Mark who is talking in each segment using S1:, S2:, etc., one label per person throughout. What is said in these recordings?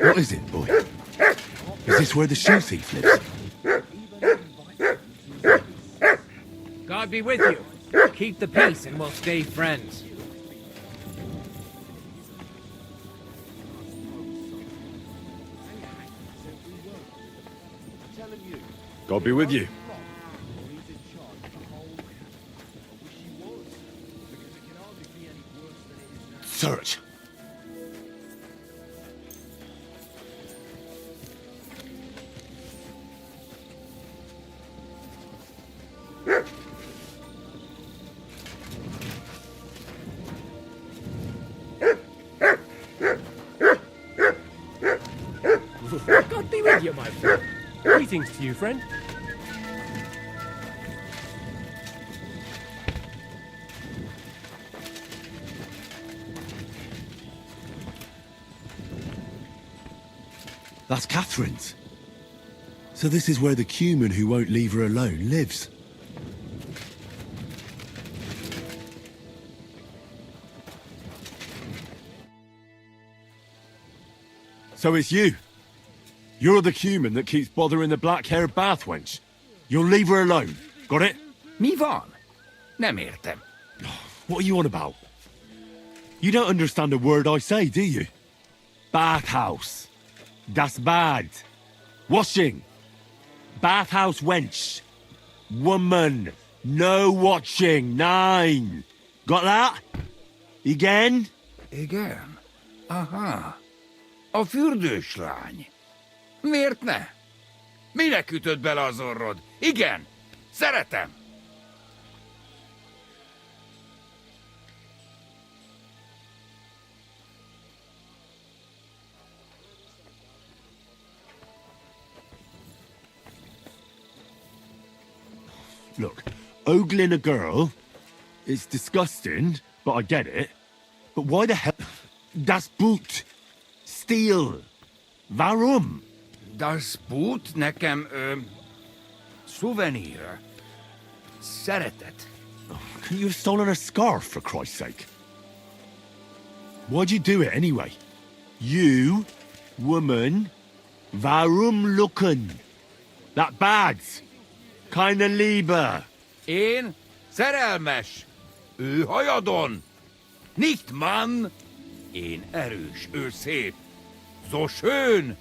S1: What is it, boy? Is this where the shoe thief lives?
S2: God be with you. Keep the peace and we'll stay friends.
S1: God be with you. Search.
S2: God be with you, my friend.
S3: Greetings to you, friend.
S1: That's Catherine's. So this is where the Cuman who won't leave her alone lives. So it's you. You're the Cuman that keeps bothering the black-haired bath wench. You'll leave her alone. Got it?
S4: Mi van? Nem értem.
S1: What are you on about? You don't understand a word I say, do you? Bathhouse. Das Bad. Washing. Bathhouse wench. Woman. No watching. 9. Got that? Again?
S4: Igen? Aha. A fürdős lány. Miért ne? Minek ütött bele az orrod? Igen, szeretem.
S1: Look, ogling a girl, it's disgusting, but I get it. But why the hell? Das Boot. Steal. Warum?
S4: Das Boot nekem, szuvenír. Szeretet.
S1: Couldn't you have stolen her scarf, for Christ's sake? Why'd you do it, anyway? You, woman, warum looken? That bad. Keine Liebe.
S4: Én szerelmes. Ő hajadon. Nicht Mann. Én erős, ő szép. So schön.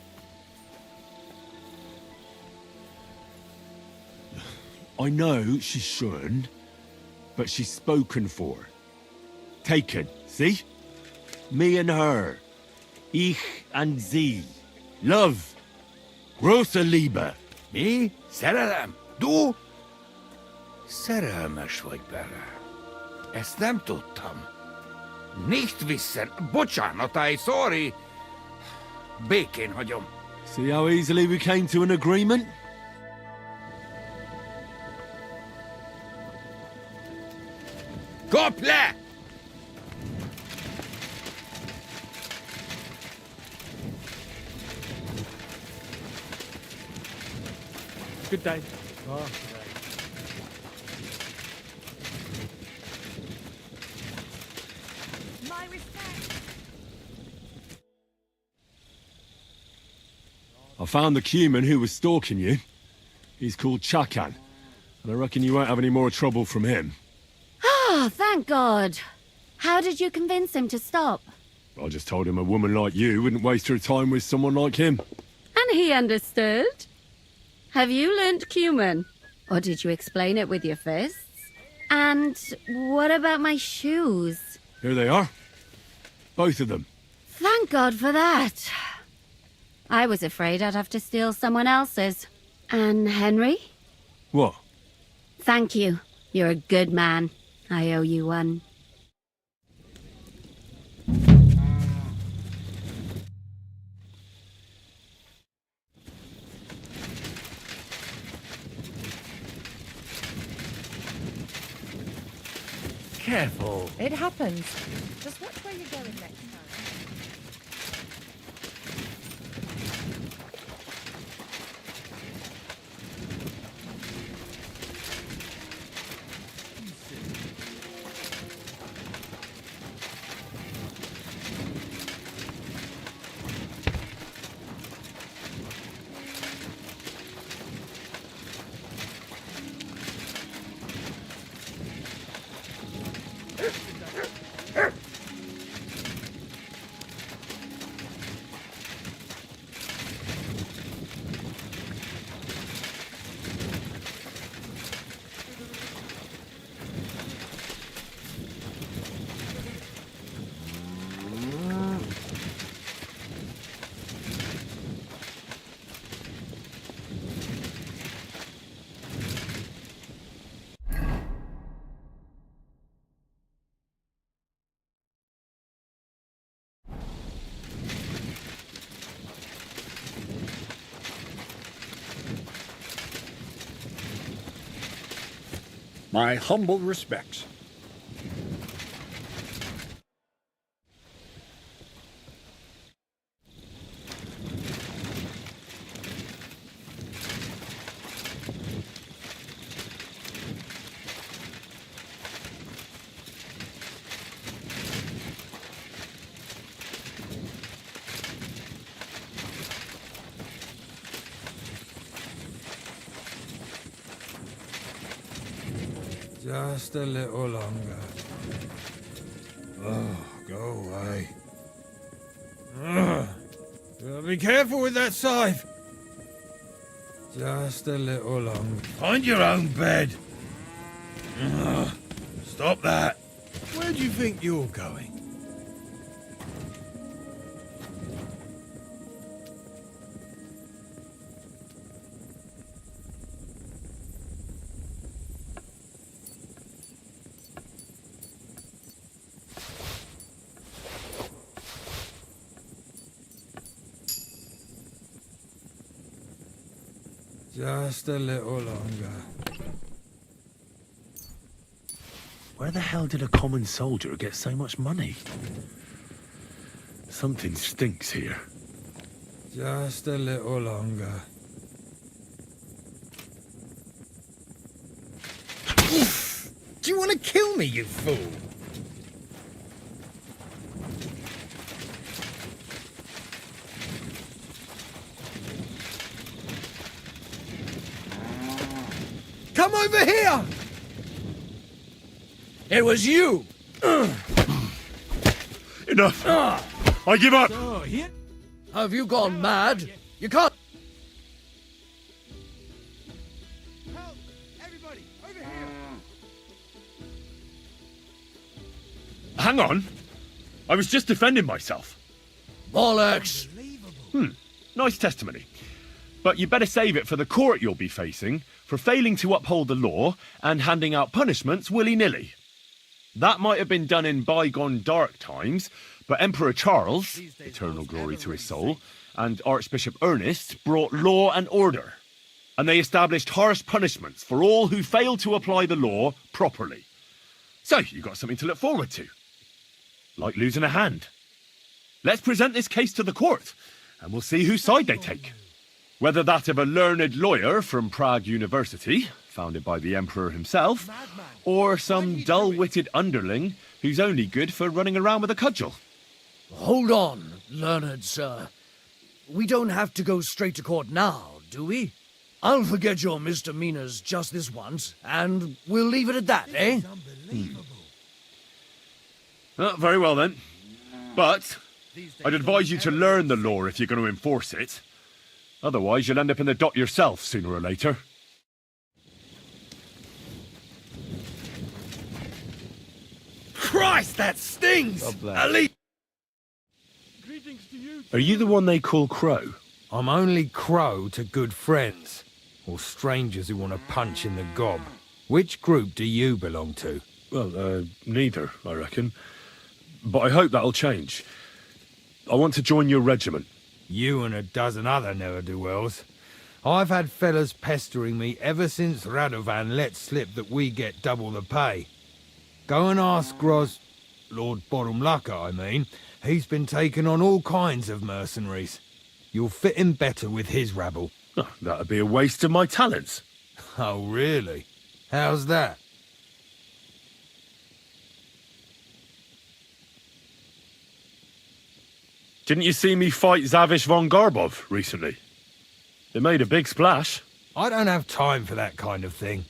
S1: I know she's schön, but she's spoken for. Taken, see? Me and her. Ich and sie. Love. Große Liebe.
S4: Mi? Szerelem? Du? Szerelmes vagy bele. Ezt nem tudtam. Nicht wissen. Bocsánat, I sorry. Békén hagyom.
S1: See how easily we came to an agreement?
S4: Kap le!
S3: Good day.
S5: My respect.
S1: I found the Cuman who was stalking you. He's called Chakan, and I reckon you won't have any more trouble from him.
S5: Oh, thank God. How did you convince him to stop?
S1: I just told him a woman like you wouldn't waste her time with someone like him.
S5: And he understood? Have you learnt Cuman? Or did you explain it with your fists? And what about my shoes?
S1: Here they are. Both of them.
S5: Thank God for that. I was afraid I'd have to steal someone else's. And Henry?
S1: What?
S5: Thank you. You're a good man. I owe you one.
S4: Careful.
S6: It happens. Just watch where you're going next time.
S7: My humble respects.
S8: Just a little longer. Oh, go away. Be careful with that scythe. Just a little longer. Find your own bed. Stop that. Where do you think you're going? Just a little longer.
S1: Where the hell did a common soldier get so much money? Something stinks here.
S8: Just a little longer. Do you want to kill me, you fool? Come over here! It was you!
S1: Enough! I give up!
S8: Have you gone mad? You can't...
S2: Help! Everybody, over here!
S1: Hang on! I was just defending myself.
S8: Bollocks!
S1: Nice testimony. But you better save it for the court you'll be facing for failing to uphold the law and handing out punishments willy-nilly. That might have been done in bygone dark times, but Emperor Charles, eternal glory to his soul, and Archbishop Ernest brought law and order. And they established harsh punishments for all who failed to apply the law properly. So, you've got something to look forward to. Like losing a hand. Let's present this case to the court, and we'll see whose side they take. Whether that of a learned lawyer from Prague University, founded by the Emperor himself, or some dull-witted underling who's only good for running around with a cudgel.
S9: Hold on, learned sir. We don't have to go straight to court now, do we? I'll forget your misdemeanors just this once, and we'll leave it at that, eh?
S1: Very well then. But I'd advise you to learn the law if you're going to enforce it. Otherwise, you'll end up in the dock yourself sooner or later.
S8: Christ, that stings! Ali!
S1: Are you the one they call Crow?
S8: I'm only Crow to good friends, or strangers who want to punch in the gob. Which group do you belong to?
S1: Well, neither, I reckon. But I hope that'll change. I want to join your regiment.
S8: You and a dozen other ne'er-do-wells. I've had fellas pestering me ever since Radovan let slip that we get double the pay. Go and ask Lord Borumlaka, I mean. He's been taking on all kinds of mercenaries. You'll fit in better with his rabble.
S1: Oh, that'd be a waste of my talents.
S8: Oh, really? How's that?
S1: Didn't you see me fight Zavish von Garbov recently? It made a big splash.
S8: I don't have time for that kind of thing.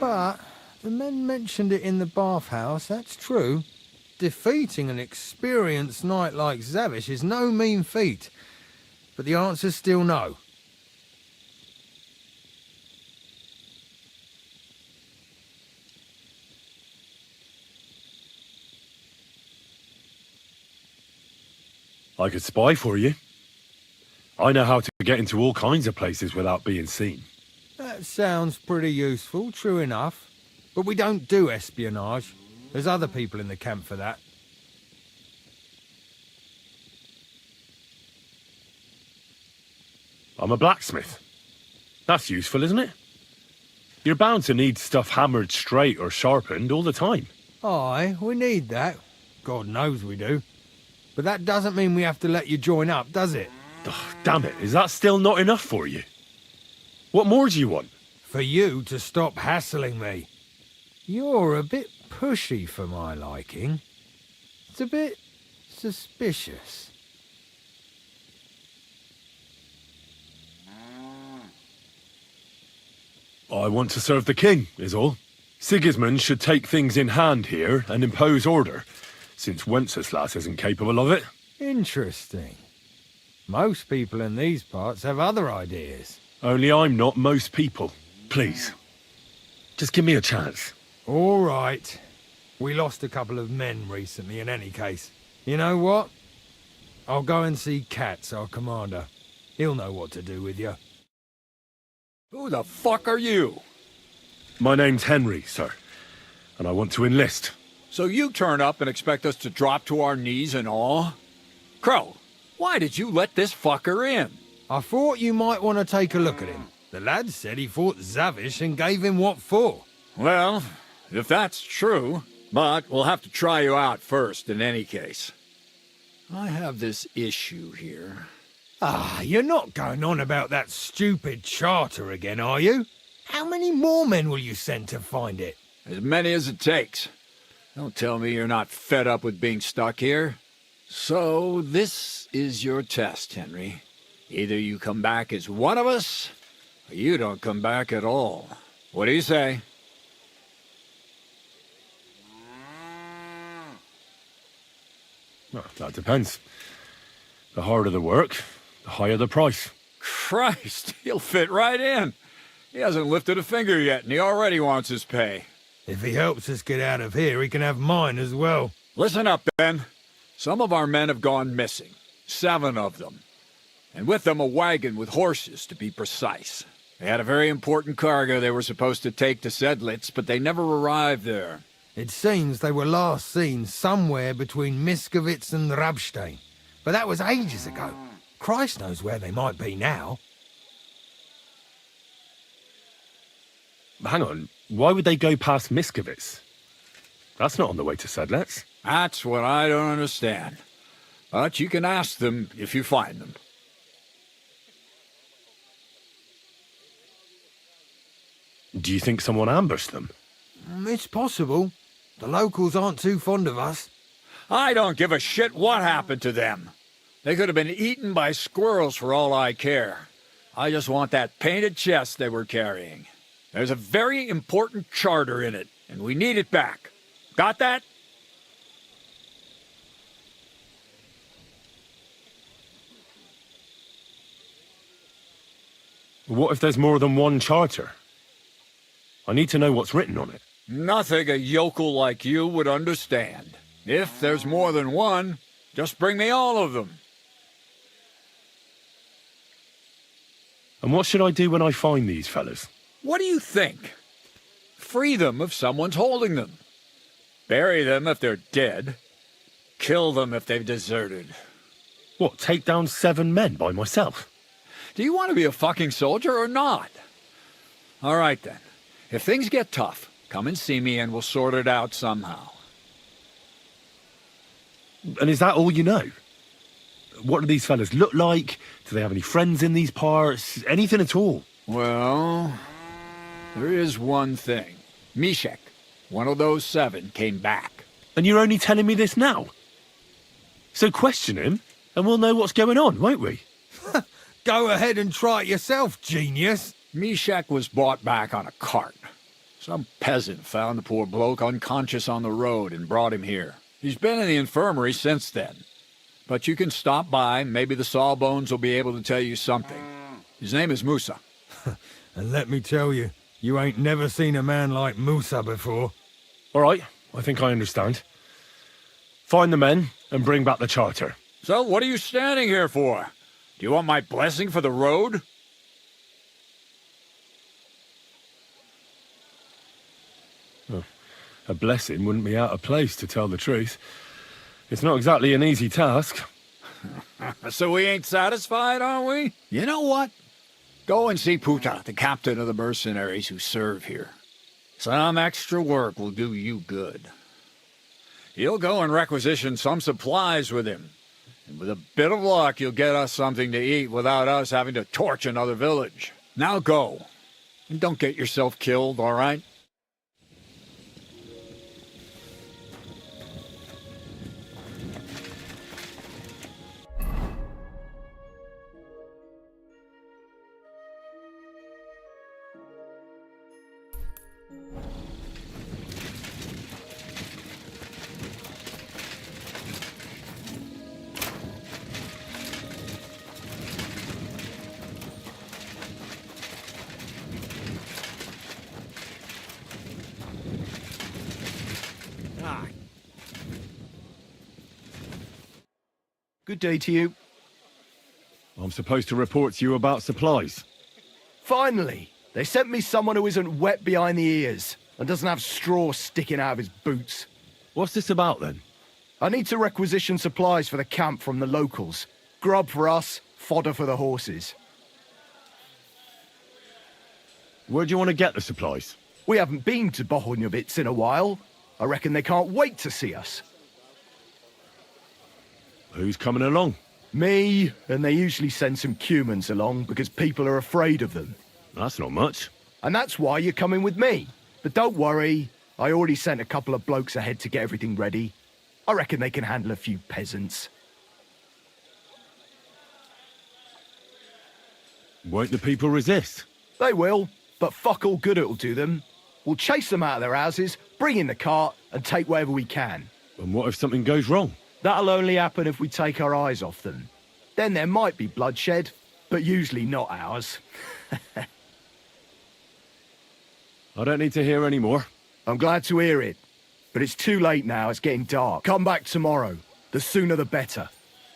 S8: But the men mentioned it in the bathhouse, that's true. Defeating an experienced knight like Zavish is no mean feat. But the answer's still no.
S1: I could spy for you. I know how to get into all kinds of places without being seen.
S8: That sounds pretty useful, true enough. But we don't do espionage. There's other people in the camp for that.
S1: I'm a blacksmith. That's useful, isn't it? You're bound to need stuff hammered straight or sharpened all the time.
S8: Aye, we need that. God knows we do. But that doesn't mean we have to let you join up, does it?
S1: Ugh, damn it, is that still not enough for you? What more do you want?
S8: For you to stop hassling me. You're a bit pushy for my liking. It's a bit suspicious.
S1: I want to serve the king, is all. Sigismund should take things in hand here and impose order, since Wenceslas isn't capable of it.
S8: Interesting. Most people in these parts have other ideas.
S1: Only I'm not most people. Please. Just give me a chance.
S8: All right. We lost a couple of men recently in any case. You know what? I'll go and see Katz, our commander. He'll know what to do with you.
S7: Who the fuck are you?
S1: My name's Henry, sir, and I want to enlist.
S7: So you turn up and expect us to drop to our knees in awe? Crow, why did you let this fucker in?
S8: I thought you might want to take a look at him. The lad said he fought Zavish and gave him what for.
S7: Well, if that's true, but we'll have to try you out first in any case. I have this issue here.
S8: Ah, you're not going on about that stupid charter again, are you? How many more men will you send to find it?
S7: As many as it takes. Don't tell me you're not fed up with being stuck here. So, this is your test, Henry. Either you come back as one of us, or you don't come back at all. What do you say?
S1: Well, that depends. The harder the work, the higher the price.
S7: Christ, he'll fit right in. He hasn't lifted a finger yet, and he already wants his pay.
S8: If he helps us get out of here, he can have mine as well.
S7: Listen up, Ben. Some of our men have gone missing. 7 of them. And with them a wagon with horses, to be precise. They had a very important cargo they were supposed to take to Sedlitz, but they never arrived there.
S8: It seems they were last seen somewhere between Miskovitz and Rabstein. But that was ages ago. Christ knows where they might be now.
S1: Hang on, why would they go past Miskovitz? That's not on the way to Sedlitz.
S7: That's what I don't understand. But you can ask them if you find them.
S1: Do you think someone ambushed them?
S8: It's possible. The locals aren't too fond of us.
S7: I don't give a shit what happened to them. They could have been eaten by squirrels for all I care. I just want that painted chest they were carrying. There's a very important charter in it, and we need it back. Got that?
S1: What if there's more than one charter? I need to know what's written on it.
S7: Nothing a yokel like you would understand. If there's more than one, just bring me all of them.
S1: And what should I do when I find these fellas?
S7: What do you think? Free them if someone's holding them. Bury them if they're dead. Kill them if they've deserted.
S1: What, take down 7 men by myself?
S7: Do you want to be a fucking soldier or not? All right then. If things get tough, come and see me and we'll sort it out somehow.
S1: And is that all you know? What do these fellas look like? Do they have any friends in these parts? Anything at all?
S7: Well, there is one thing. Mishek, one of those 7, came back.
S1: And you're only telling me this now? So question him, and we'll know what's going on, won't we?
S8: Go ahead and try it yourself, genius.
S7: Mishek was brought back on a cart. Some peasant found the poor bloke unconscious on the road and brought him here. He's been in the infirmary since then. But you can stop by, maybe the Sawbones will be able to tell you something. His name is Musa.
S8: And let me tell you, you ain't never seen a man like Musa before.
S1: All right, I think I understand. Find the men and bring back the charter.
S7: So what are you standing here for? Do you want my blessing for the road?
S1: Oh, a blessing wouldn't be out of place, to tell the truth. It's not exactly an easy task.
S7: So we ain't satisfied, are we? You know what? Go and see Puta, the captain of the mercenaries who serve here. Some extra work will do you good. He'll go and requisition some supplies with him. And with a bit of luck, you'll get us something to eat without us having to torch another village. Now go. And don't get yourself killed, all right?
S10: Good day to you.
S1: I'm supposed to report to you about supplies.
S10: Finally! They sent me someone who isn't wet behind the ears and doesn't have straw sticking out of his boots.
S1: What's this about, then?
S10: I need to requisition supplies for the camp from the locals. Grub for us, fodder for the horses.
S1: Where do you want to get the supplies?
S10: We haven't been to Bohemia in a while. I reckon they can't wait to see us.
S1: Who's coming along?
S10: Me, and they usually send some humans along because people are afraid of them.
S1: That's not much.
S10: And that's why you're coming with me. But don't worry, I already sent a couple of blokes ahead to get everything ready. I reckon they can handle a few peasants.
S1: Won't the people resist?
S10: They will, but fuck all good it'll do them. We'll chase them out of their houses, bring in the cart, and take whatever we can.
S1: And what if something goes wrong?
S10: That'll only happen if we take our eyes off them. Then there might be bloodshed, but usually not ours.
S1: I don't need to hear any more.
S10: I'm glad to hear it, but it's too late now, it's getting dark. Come back tomorrow. The sooner the better.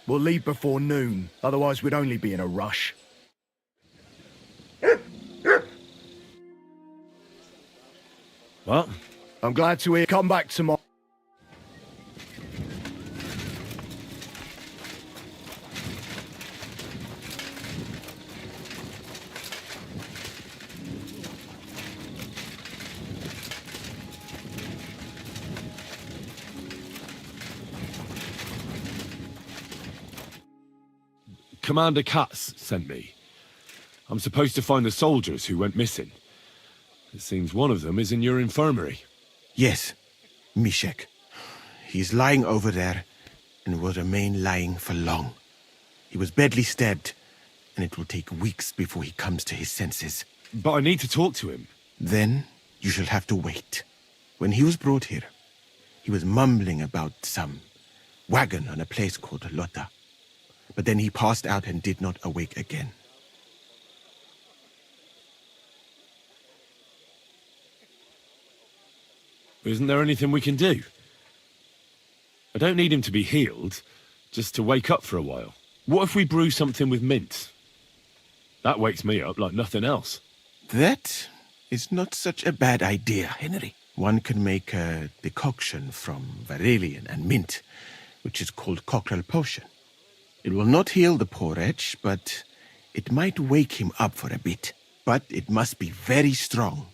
S10: We'll leave before noon, otherwise we'd only be in a rush.
S1: What?
S10: I'm glad to hear. Come back tomorrow.
S1: Commander Katz sent me. I'm supposed to find the soldiers who went missing. It seems one of them is in your infirmary.
S11: Yes, Mishek. He's lying over there and will remain lying for long. He was badly stabbed, and it will take weeks before he comes to his senses.
S1: But I need to talk to him.
S11: Then you shall have to wait. When he was brought here, he was mumbling about some wagon on a place called Lota. But then he passed out and did not awake again.
S1: Isn't there anything we can do? I don't need him to be healed, just to wake up for a while. What if we brew something with mint? That wakes me up like nothing else.
S11: That is not such a bad idea, Henry. One can make a decoction from Varelian and mint, which is called cockerel potion. It will not heal the poor wretch, but it might wake him up for a bit. But it must be very strong.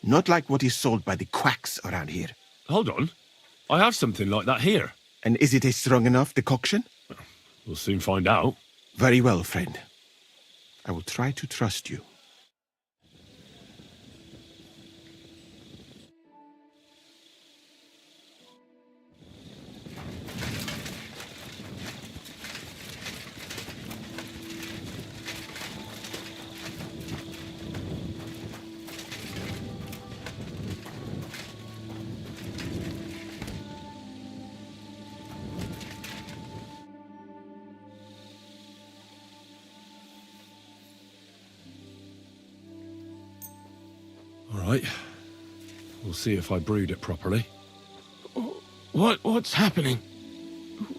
S11: Not like what is sold by the quacks around here.
S1: Hold on. I have something like that here.
S11: And is it a strong enough decoction?
S1: We'll soon find out.
S11: Very well, friend. I will try to trust you.
S1: All right. We'll see if I brewed it properly. What's happening?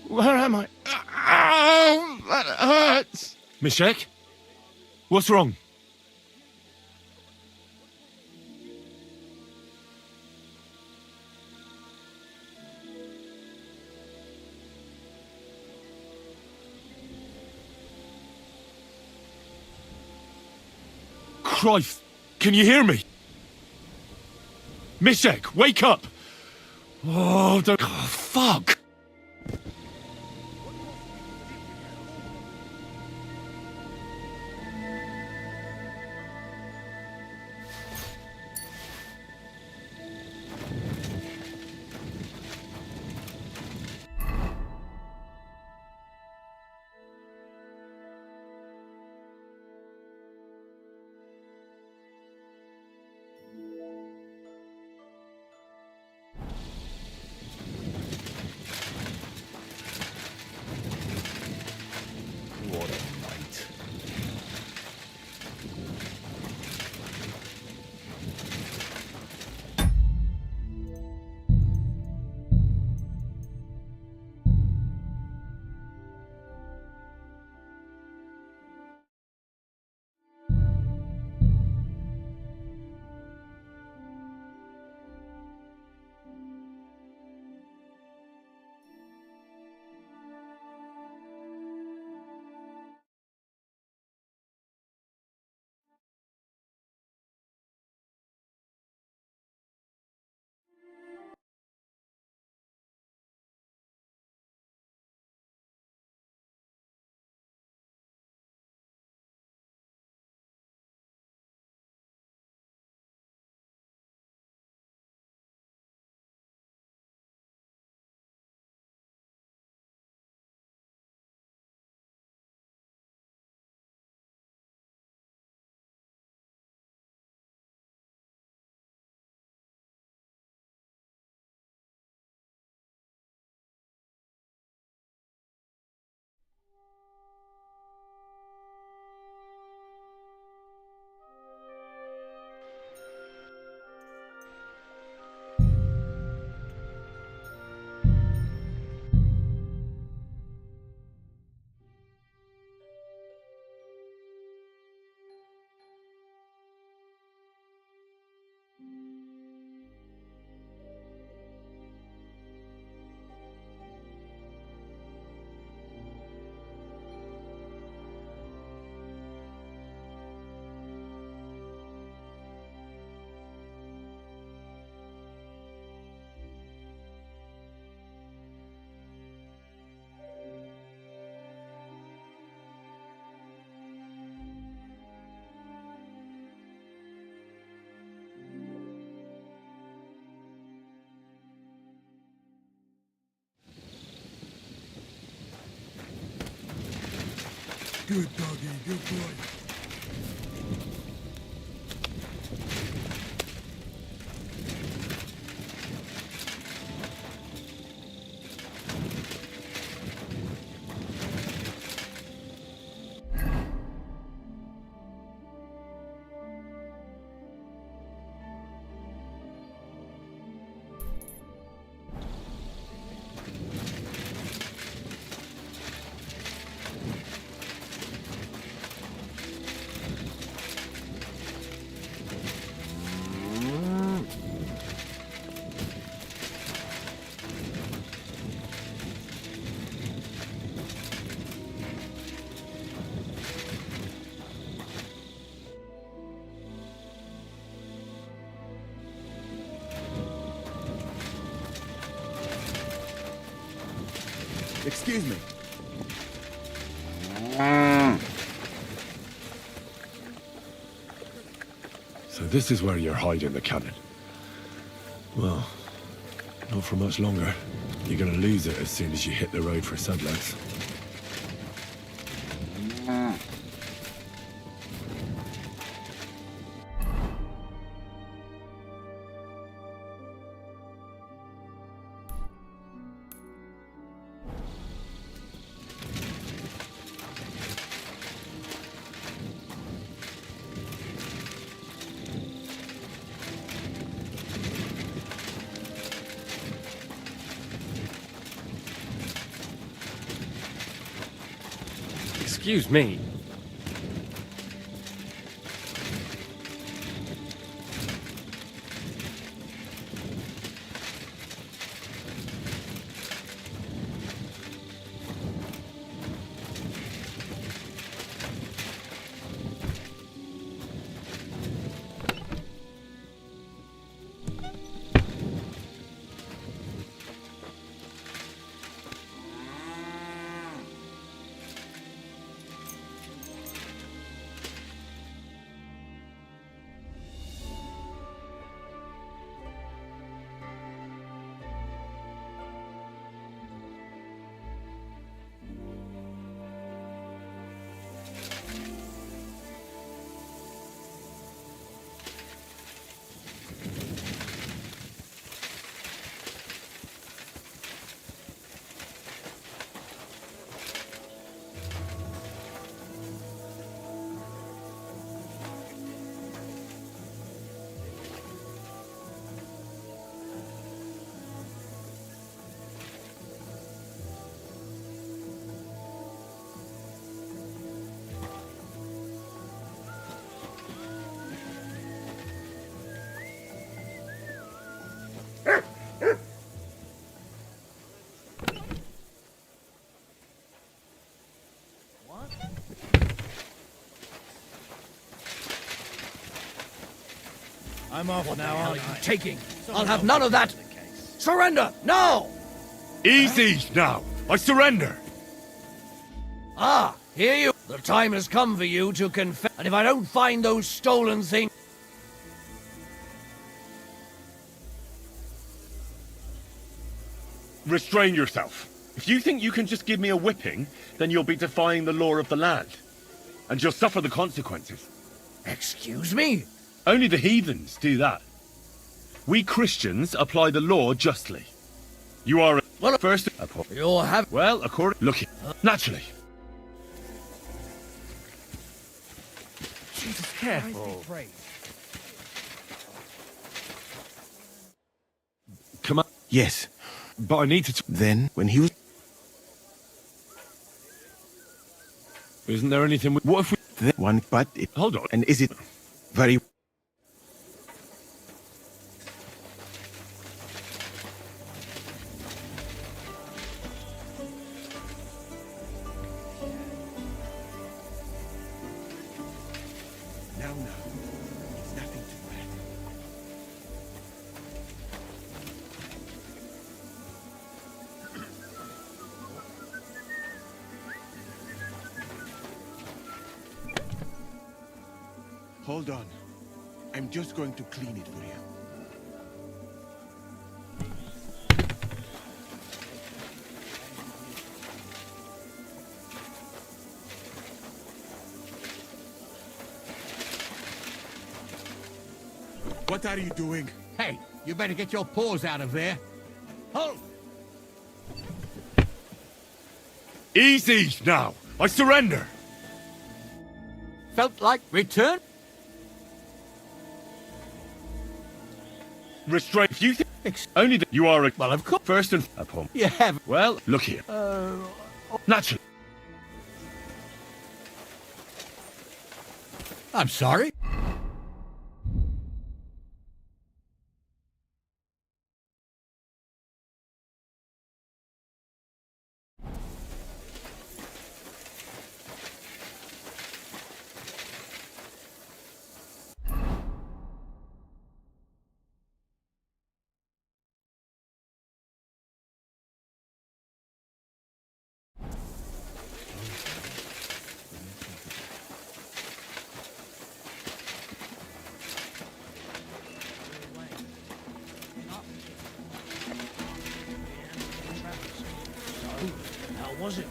S1: Where am I? Ow! That hurts! Mishek? What's wrong? Christ! Can you hear me? Mishek, wake up! Oh, don't... Oh, fuck! What a night.
S9: Good doggy, good boy.
S10: Excuse me.
S1: So this is where you're hiding the cannon. Well, not for much longer. You're gonna lose it as soon as you hit the road for Sudlands.
S3: Excuse me.
S9: I'm off now, aren't I? Taking. I'll have none of that. Surrender, now!
S1: Easy now. I surrender.
S9: Ah, hear you. The time has come for you to confess. And if I don't find those stolen things...
S1: Restrain yourself. If you think you can just give me a whipping, then you'll be defying the law of the land. And you'll suffer the consequences.
S9: Excuse me?
S1: Only the heathens do that. We Christians apply the law justly. You are well first.
S9: You'll have.
S1: Well, according. Look here. Naturally.
S9: Jesus, careful.
S1: Come on.
S11: Yes.
S1: But I need to.
S11: Then, when he was...
S1: Isn't there anything? What if we?
S11: Then one, but...
S1: Hold on.
S11: And is it very... No, it's nothing to wear. Hold on. I'm just going to clean it for you. What are you doing?
S4: Hey, you better get your paws out of there. Hold!
S1: Easy now. I surrender.
S4: Felt like return?
S1: Restrain. If you think only that you are a
S4: Well, of course.
S1: first and upon.
S4: You have.
S1: Well, look here. Naturally.
S4: I'm sorry.
S9: How was it?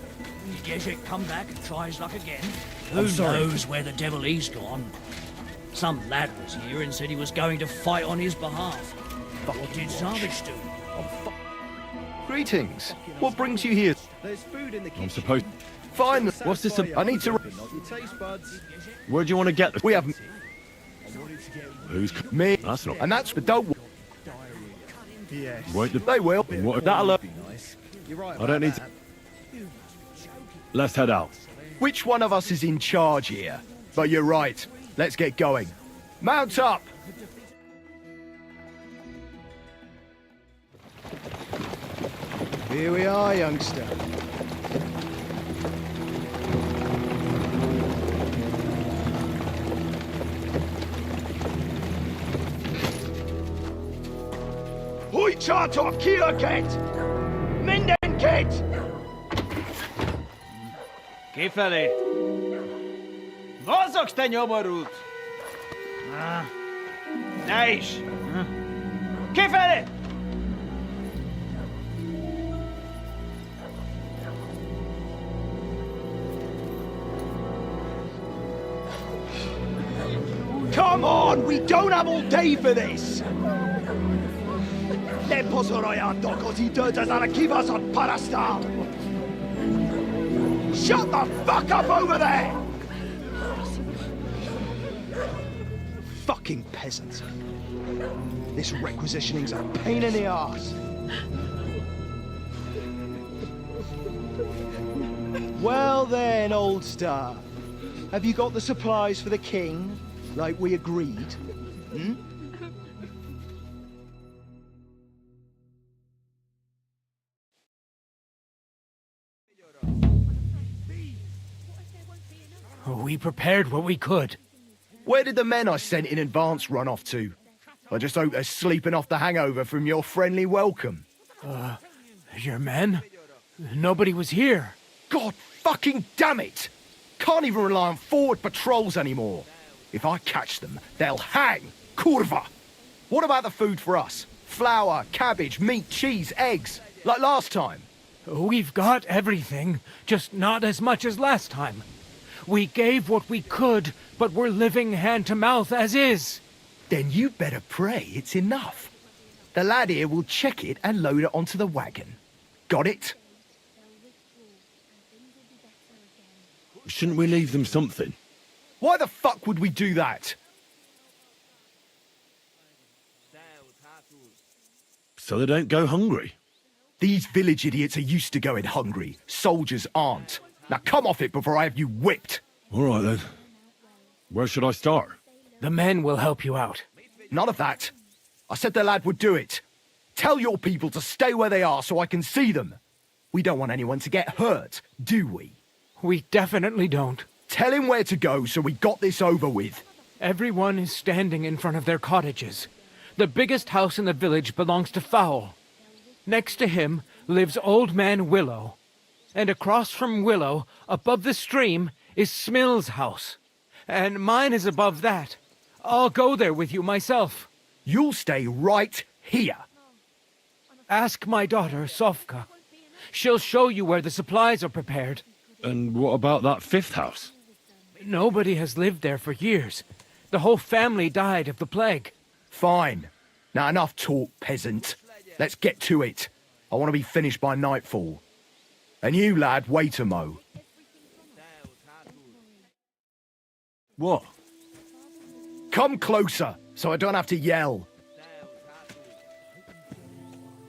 S9: Did Yezek come back and try his luck again? Who knows where the devil he's gone? Some lad was here and said he was going to fight on his behalf. But what did Savage do?
S10: Greetings. What brings you here?
S3: There's food in the kitchen.
S1: I'm supposed.
S10: Fine.
S1: What's this?
S10: I need to...
S3: Your taste buds.
S1: Where do you want to get this?
S10: We haven't...
S1: Who's
S10: Me.
S1: That's not.
S10: And that's the don't...
S3: Yes.
S1: Wait.
S10: They will.
S1: What? That'll.
S3: Nice. You're right.
S1: I don't need to. Let's head out.
S10: Which one of us is in charge here? But you're right. Let's get going. Mount up!
S3: Here we are, youngster.
S10: Hoi charter Kierket! Mindenket!
S12: Kifelé! Mozogsz, te nyomorult! Ne is! Kifelé!
S10: Come on! We don't have all day for this! Le pozoroiando così dödas arakivas on parastal! Shut the fuck up over there! Fucking peasants. This requisitioning's a pain in the arse.
S3: Well then, old star. Have you got the supplies for the king, like we agreed? Hmm?
S9: We prepared what we could.
S10: Where did the men I sent in advance run off to? I just hope they're sleeping off the hangover from your friendly welcome.
S9: Your men? Nobody was here.
S10: God fucking damn it! Can't even rely on forward patrols anymore. If I catch them, they'll hang. Kurva! What about the food for us? Flour, cabbage, meat, cheese, eggs, like last time?
S9: We've got everything, just not as much as last time. We gave what we could, but we're living hand to mouth as is.
S10: Then you better pray it's enough. The lad here will check it and load it onto the wagon. Got it?
S1: Shouldn't we leave them something?
S10: Why the fuck would we do that?
S1: So they don't go hungry.
S10: These village idiots are used to going hungry. Soldiers aren't. Now come off it before I have you whipped.
S1: All right, then. Where should I start?
S9: The men will help you out.
S10: None of that. I said the lad would do it. Tell your people to stay where they are so I can see them. We don't want anyone to get hurt, do we?
S9: We definitely don't.
S10: Tell him where to go so we got this over with.
S9: Everyone is standing in front of their cottages. The biggest house in the village belongs to Fowl. Next to him lives Old Man Willow. And across from Willow, above the stream, is Smill's house. And mine is above that. I'll go there with you myself.
S10: You'll stay right here.
S9: Ask my daughter, Sofka. She'll show you where the supplies are prepared.
S1: And what about that fifth house?
S9: Nobody has lived there for years. The whole family died of the plague.
S10: Fine. Now enough talk, peasant. Let's get to it. I want to be finished by nightfall. And you, lad, wait a mo.
S1: What?
S10: Come closer, so I don't have to yell.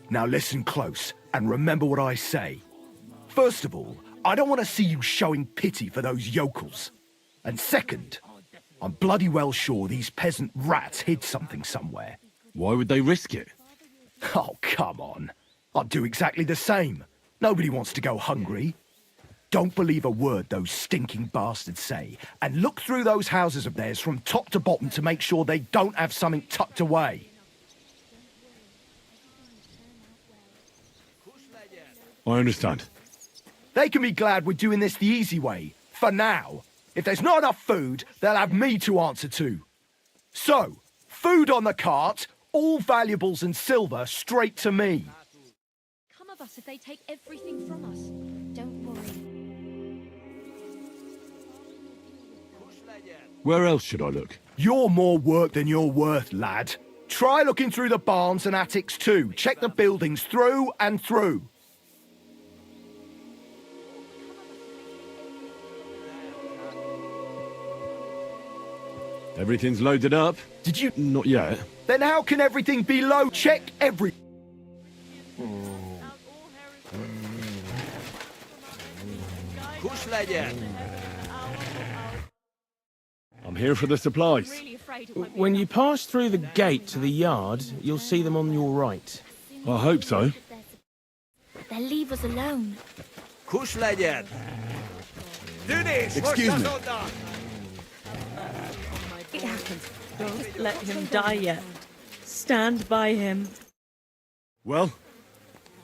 S10: Now listen close, and remember what I say. First of all, I don't want to see you showing pity for those yokels. And second, I'm bloody well sure these peasant rats hid something somewhere.
S1: Why would they risk it?
S10: Oh, come on. I'd do exactly the same. Nobody wants to go hungry. Don't believe a word those stinking bastards say, and look through those houses of theirs from top to bottom to make sure they don't have something tucked away.
S1: I understand.
S10: They can be glad we're doing this the easy way, for now. If there's not enough food, they'll have me to answer to. So, food on the cart, all valuables and silver straight to me.
S6: Come of us if they take everything from us. Don't worry.
S1: Where else should I look?
S10: You're more work than you're worth, lad. Try looking through the barns and attics too. Check the buildings through and through.
S1: Everything's loaded up.
S10: Did you?
S1: Not yet.
S10: Then how can everything be low? Check every...
S1: I'm here for the supplies.
S13: When you pass through the gate to the yard, you'll see them on your right.
S1: I hope so.
S6: They'll leave us alone.
S12: Kush legyen! Tűnés!
S11: Excuse me.
S14: It happens. Don't let him die yet. Stand by him.
S1: Well,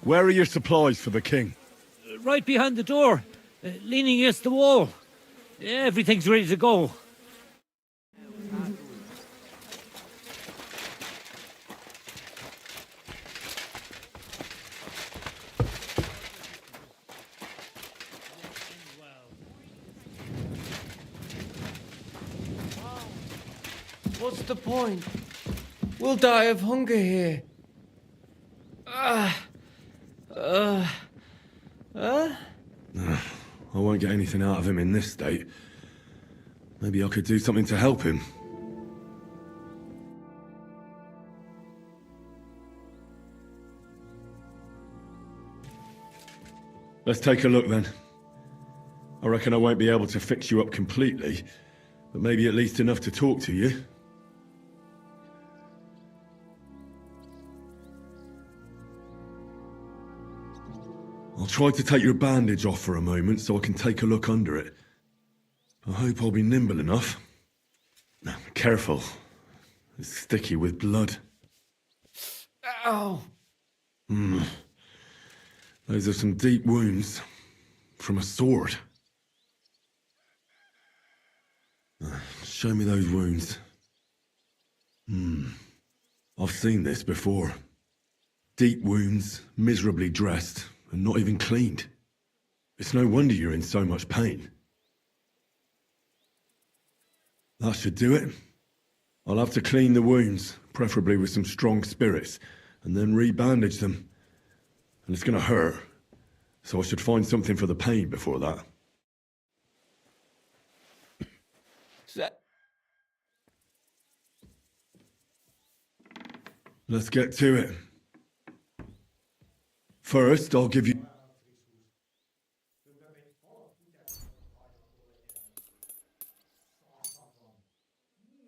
S1: where are your supplies for the king?
S2: Right behind the door, leaning against the wall. Everything's ready to go.
S15: What's the point? We'll die of hunger here.
S1: I won't get anything out of him in this state. Maybe I could do something to help him. Let's take a look then. I reckon I won't be able to fix you up completely, but maybe at least enough to talk to you. I'll try to take your bandage off for a moment so I can take a look under it. I hope I'll be nimble enough. Now, careful. It's sticky with blood.
S12: Ow!
S1: Those are some deep wounds from a sword. Show me those wounds. I've seen this before. Deep wounds, miserably dressed, and not even cleaned. It's no wonder you're in so much pain. That should do it. I'll have to clean the wounds, preferably with some strong spirits, and then re-bandage them. And it's gonna hurt, so I should find something for the pain before that. Let's get to it. First, I'll give you...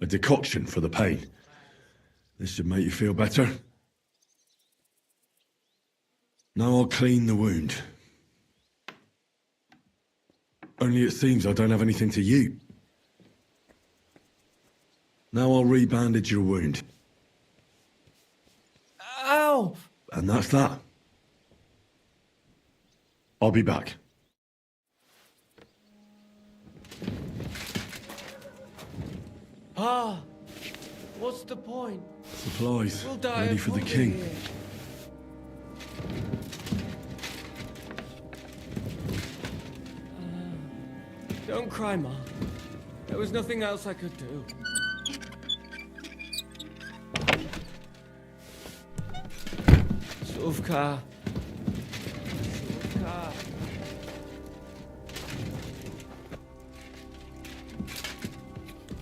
S1: a decoction for the pain. This should make you feel better. Now I'll clean the wound. Only it seems I don't have anything to use. Now I'll re-bandage your wound.
S12: Ow!
S1: And that's that. I'll be back.
S15: Ah, what's the point?
S1: Supplies
S15: We'll die
S1: ready
S15: of
S1: for the
S15: hunger
S1: king.
S15: here. Don't cry, Ma. There was nothing else I could do. Suvka. Suvka.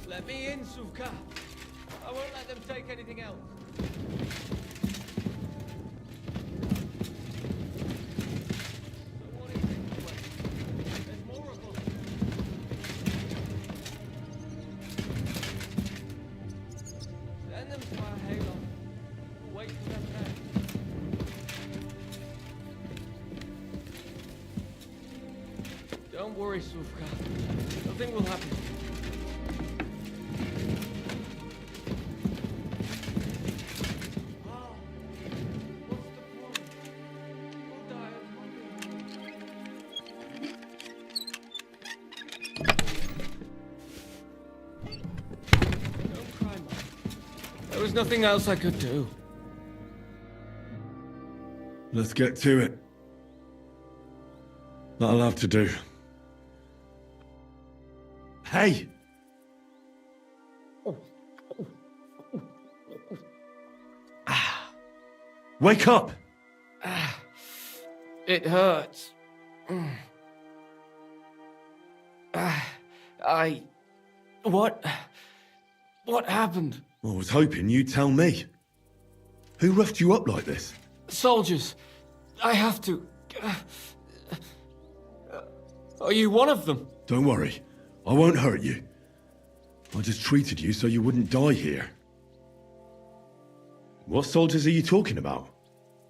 S15: Let me in, Suvka. I won't let them take anything else. Send them to our hayloft. We'll wait for them there. Don't worry, Suvka. Nothing will happen. There was nothing else I could do.
S1: Let's get to it. That'll have to do. Hey! Wake up!
S15: It hurts. What happened?
S1: I was hoping you'd tell me. Who roughed you up like this?
S15: Soldiers. I have to... Are you one of them?
S1: Don't worry. I won't hurt you. I just treated you so you wouldn't die here. What soldiers are you talking about?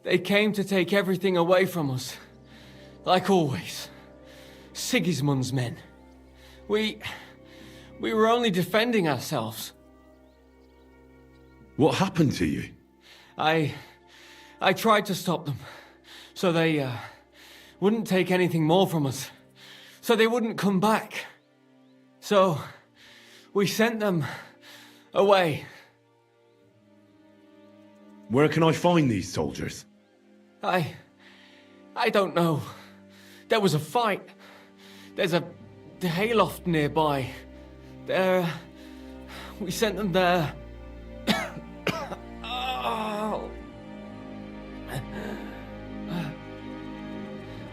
S15: They came to take everything away from us. Like always. Sigismund's men. We were only defending ourselves.
S1: What happened to you?
S15: I tried to stop them. So they wouldn't take anything more from us. So they wouldn't come back. So we sent them away.
S1: Where can I find these soldiers?
S15: I don't know. There was a fight. There's the hayloft nearby. We sent them there. Oh.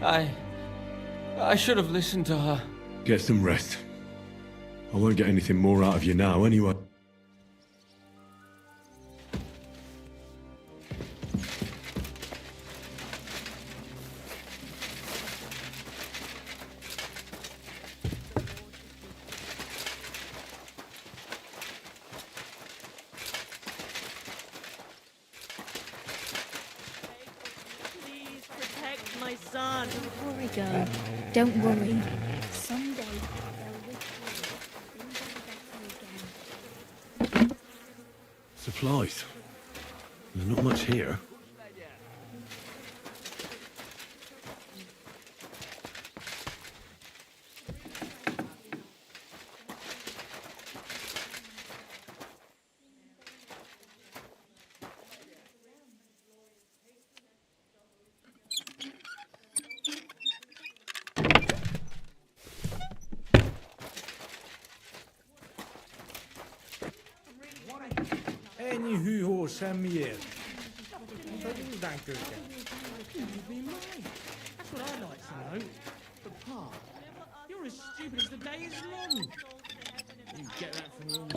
S15: I should have listened to her.
S1: Get some rest. I won't get anything more out of you now, anyway.
S14: Please protect my son.
S6: Don't worry, girl. Don't worry. Someday they'll withdraw. Things will be better again.
S1: Supplies. There's not much here.
S8: Anywho, Samuel.
S2: That's what I'd like to know. But Pa, you're as stupid as the day is long. You get that from your...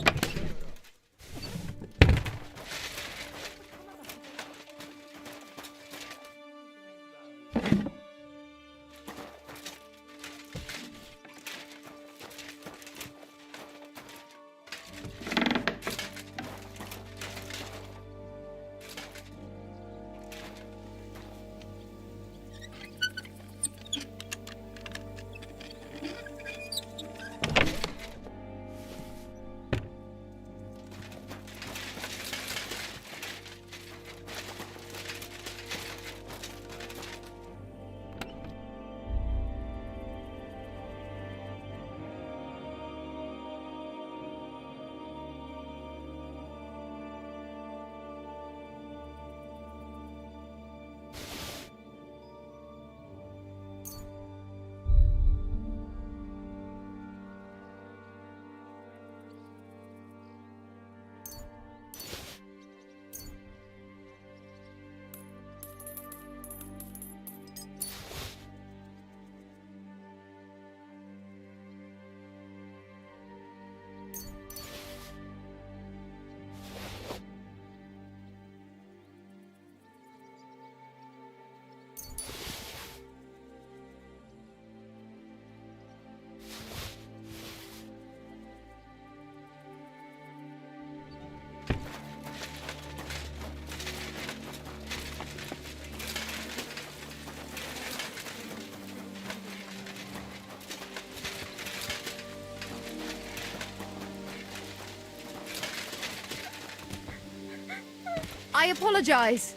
S6: I apologize.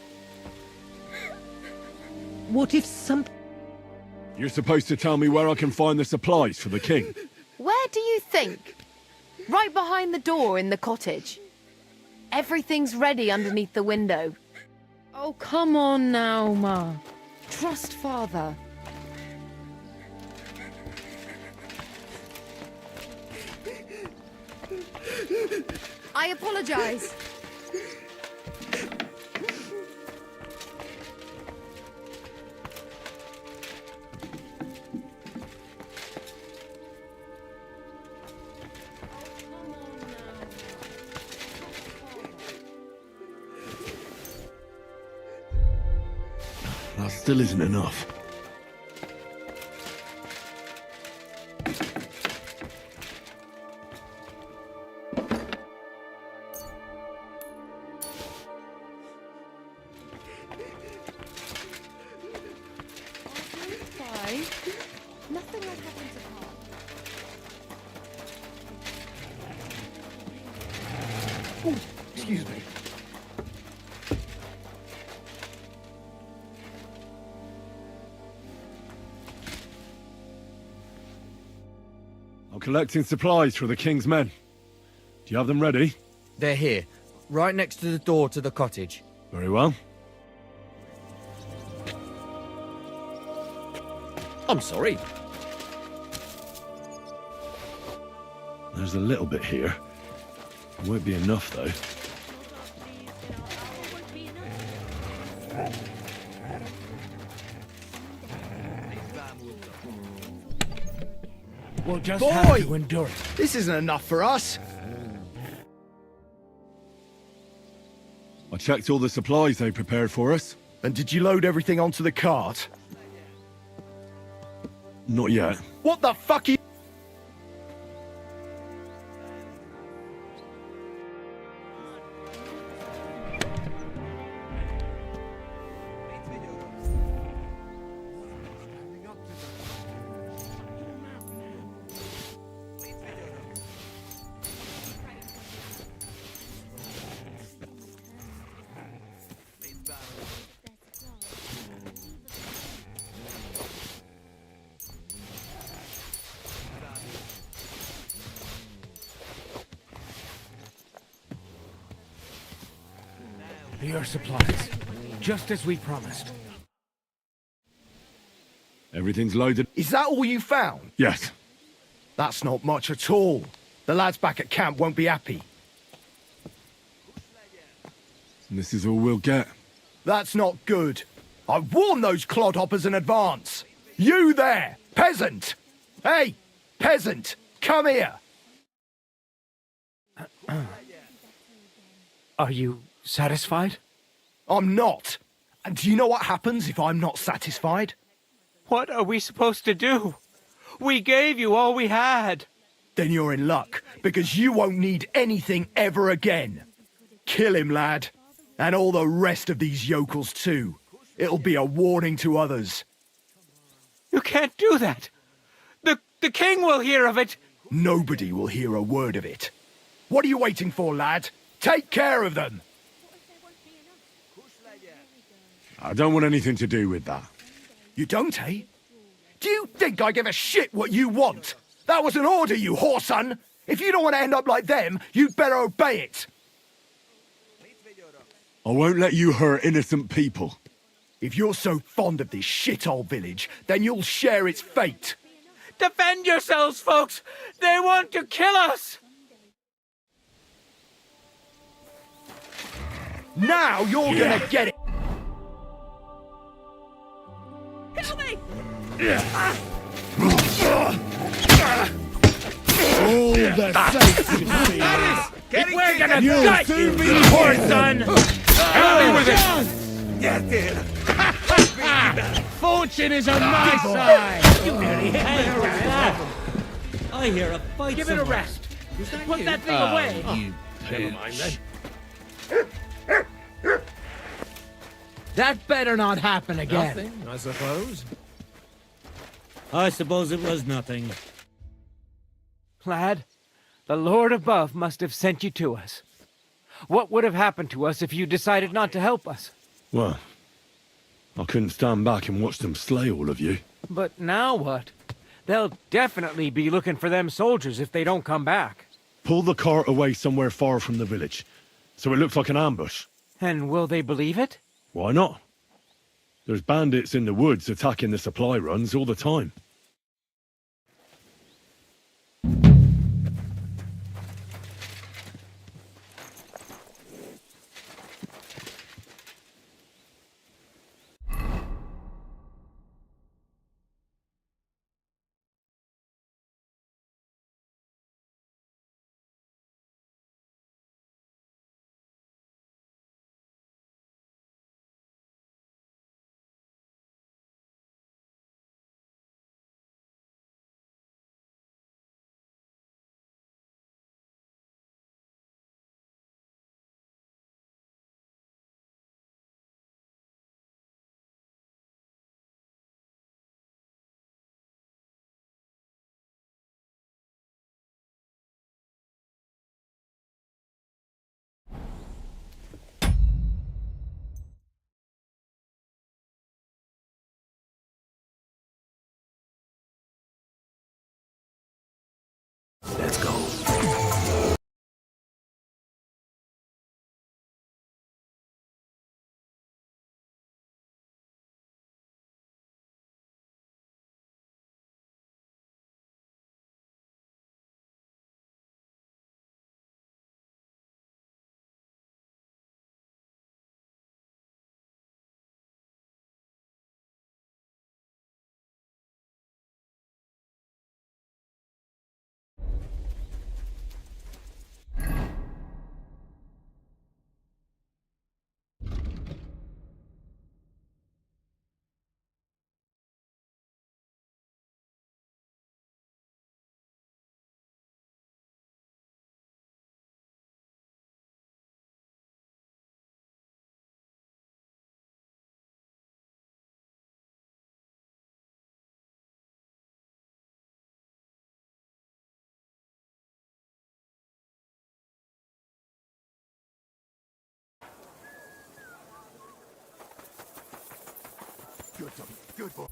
S14: What if some...
S1: You're supposed to tell me where I can find the supplies for the king.
S16: Where do you think? Right behind the door in the cottage. Everything's ready underneath the window.
S5: Oh, come on now, Ma. Trust Father.
S6: I apologize.
S1: That still isn't enough.
S6: Nothing like happened to Pa.
S10: Oh, excuse me.
S1: I'm collecting supplies for the king's men. Do you have them ready?
S9: They're here, right next to the door to the cottage.
S1: Very well.
S9: I'm sorry.
S1: There's a little bit here. It won't be enough, though.
S8: We'll just have to endure it.
S10: This isn't enough for us.
S1: I checked all the supplies they prepared for us.
S10: And did you load everything onto the cart?
S1: Not yet.
S10: What the fuck are you...
S12: your supplies, just as we promised.
S1: Everything's loaded.
S10: Is that all you found?
S1: Yes.
S10: That's not much at all. The lads back at camp won't be happy.
S1: This is all we'll get.
S10: That's not good. I warned those clodhoppers in advance. You there, peasant! Hey, peasant, come here!
S12: Are you satisfied?
S10: I'm not. And do you know what happens if I'm not satisfied?
S12: What are we supposed to do? We gave you all we had.
S10: Then you're in luck, because you won't need anything ever again. Kill him, lad. And all the rest of these yokels too. It'll be a warning to others.
S12: You can't do that. The king will hear of it.
S10: Nobody will hear a word of it. What are you waiting for, lad? Take care of them.
S1: I don't want anything to do with that.
S10: You don't, eh? Do you think I give a shit what you want? That was an order, you whoreson. If you don't want to end up like them, you'd better obey it.
S1: I won't let you hurt innocent people.
S10: If you're so fond of this shithole village, then you'll share its fate.
S12: Defend yourselves, folks! They want to kill us!
S10: Now you're gonna get it!
S14: Kill me!
S1: All the saints can see this.
S12: We're gonna
S1: You'll
S12: gut
S1: soon
S12: you,
S1: be
S12: you poor son! Help me with it!
S2: Get it! Fortune is on my side! You nearly hit me! I hear a fight.
S12: Give it a rest. Put that thing away.
S2: You never mind then.
S9: That better not happen again.
S2: Nothing, I suppose. I suppose it was nothing.
S12: Lad, the Lord above must have sent you to us. What would have happened to us if you decided not to help us?
S1: Well, I couldn't stand back and watch them slay all of you.
S12: But now what? They'll definitely be looking for them soldiers if they don't come back.
S1: Pull the cart away somewhere far from the village, so it looks like an ambush.
S12: And will they believe it?
S1: Why not? There's bandits in the woods attacking the supply runs all the time.
S2: Let's go.
S10: Good boy.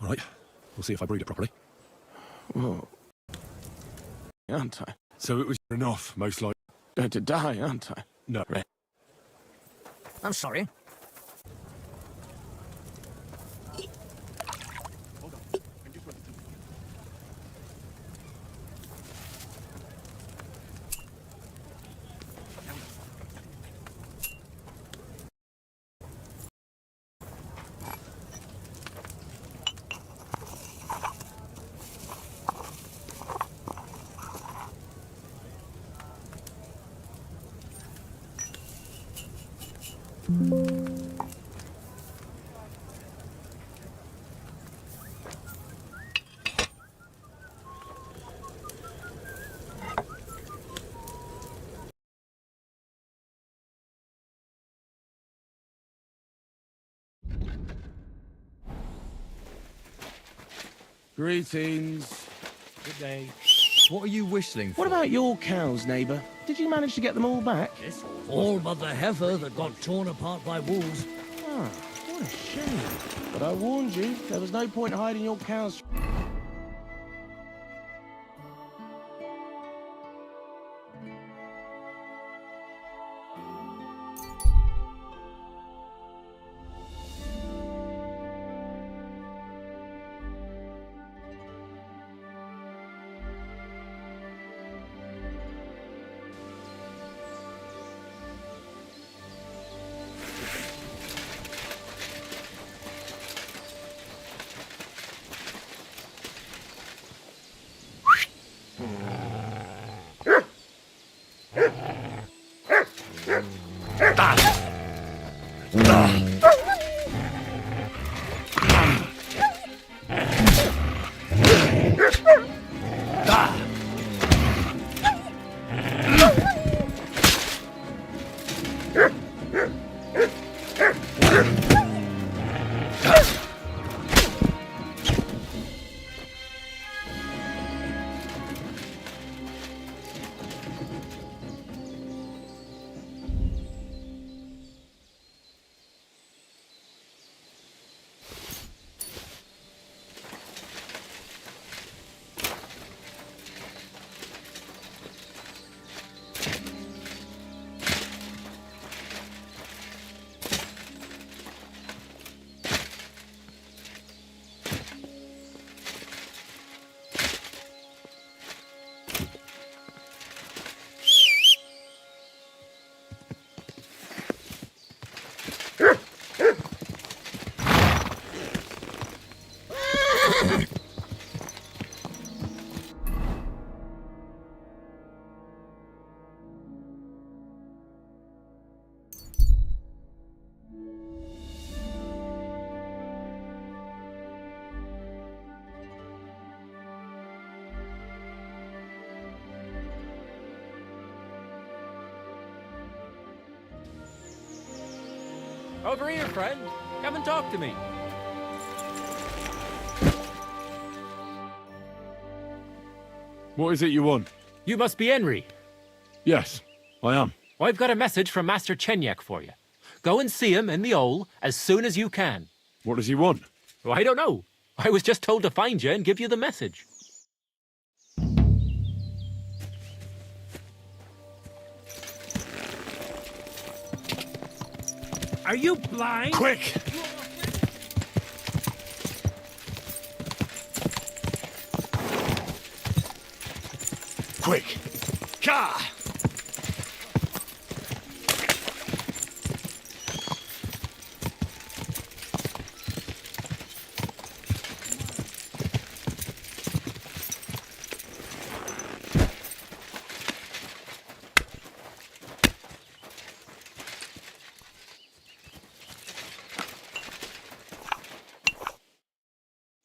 S17: All right, we'll see if I breed it properly.
S11: Whoa. Aren't I?
S17: So it was enough, most likely.
S11: Going to die, aren't I?
S17: No.
S9: I'm sorry.
S11: Greetings.
S13: Good day.
S18: What are you whistling for?
S11: What about your cows, neighbour? Did you manage to get them all back?
S9: Yes, all but the heifer that got torn apart by wolves.
S11: Ah, what a shame. But I warned you, there was no point hiding your cows.
S12: Over here, friend. Come and talk to me.
S17: What is it you want?
S12: You must be Henry.
S17: Yes, I am.
S12: I've got a message from Master Chenyek for you. Go and see him in the Ole as soon as you can.
S17: What does he want?
S12: Well, I don't know. I was just told to find you and give you the message.
S13: Are you blind?
S17: Quick! Quick! Ka!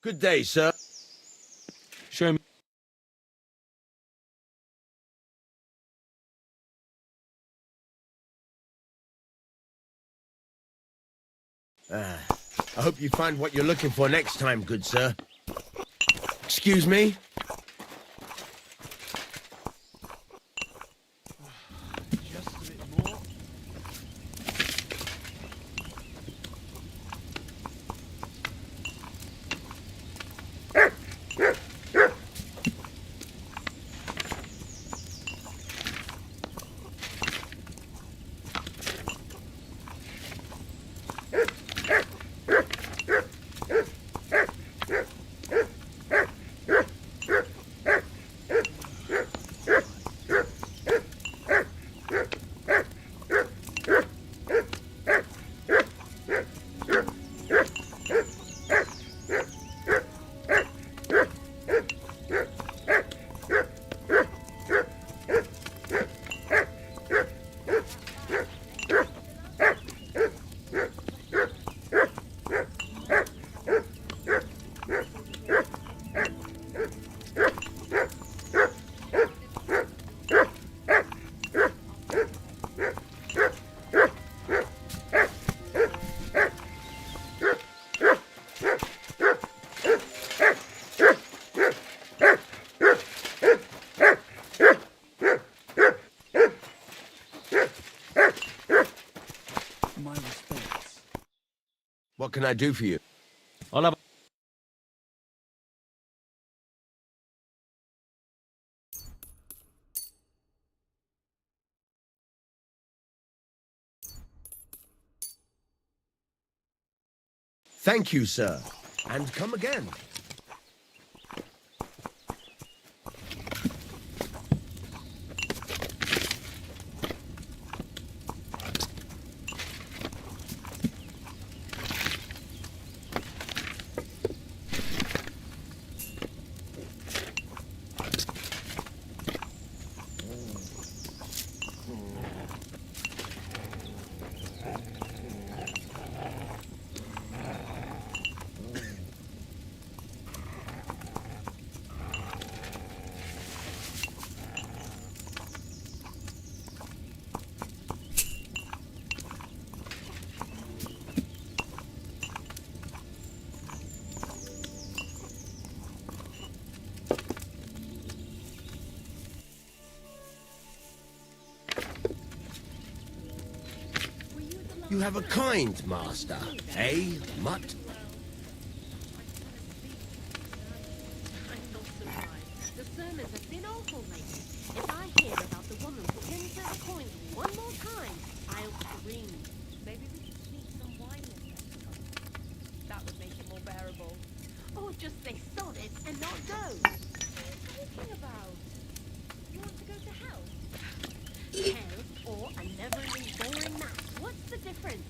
S19: Good day, sir.
S17: Show me.
S19: I hope you find what you're looking for next time, good sir. Excuse me? What can I do for you?
S17: I'll have...
S19: Thank you, sir. And come again. You have a kind master, eh, Mutt?
S20: The sermons have been awful lately. If I hear about the woman who pins her coins one more time, I'll scream. Maybe we could sneak some wine in there. That would make it more bearable. Or just say sod it and not go. What are you talking about? You want to go to hell? Hell or a never-ending boring mass. What's the difference?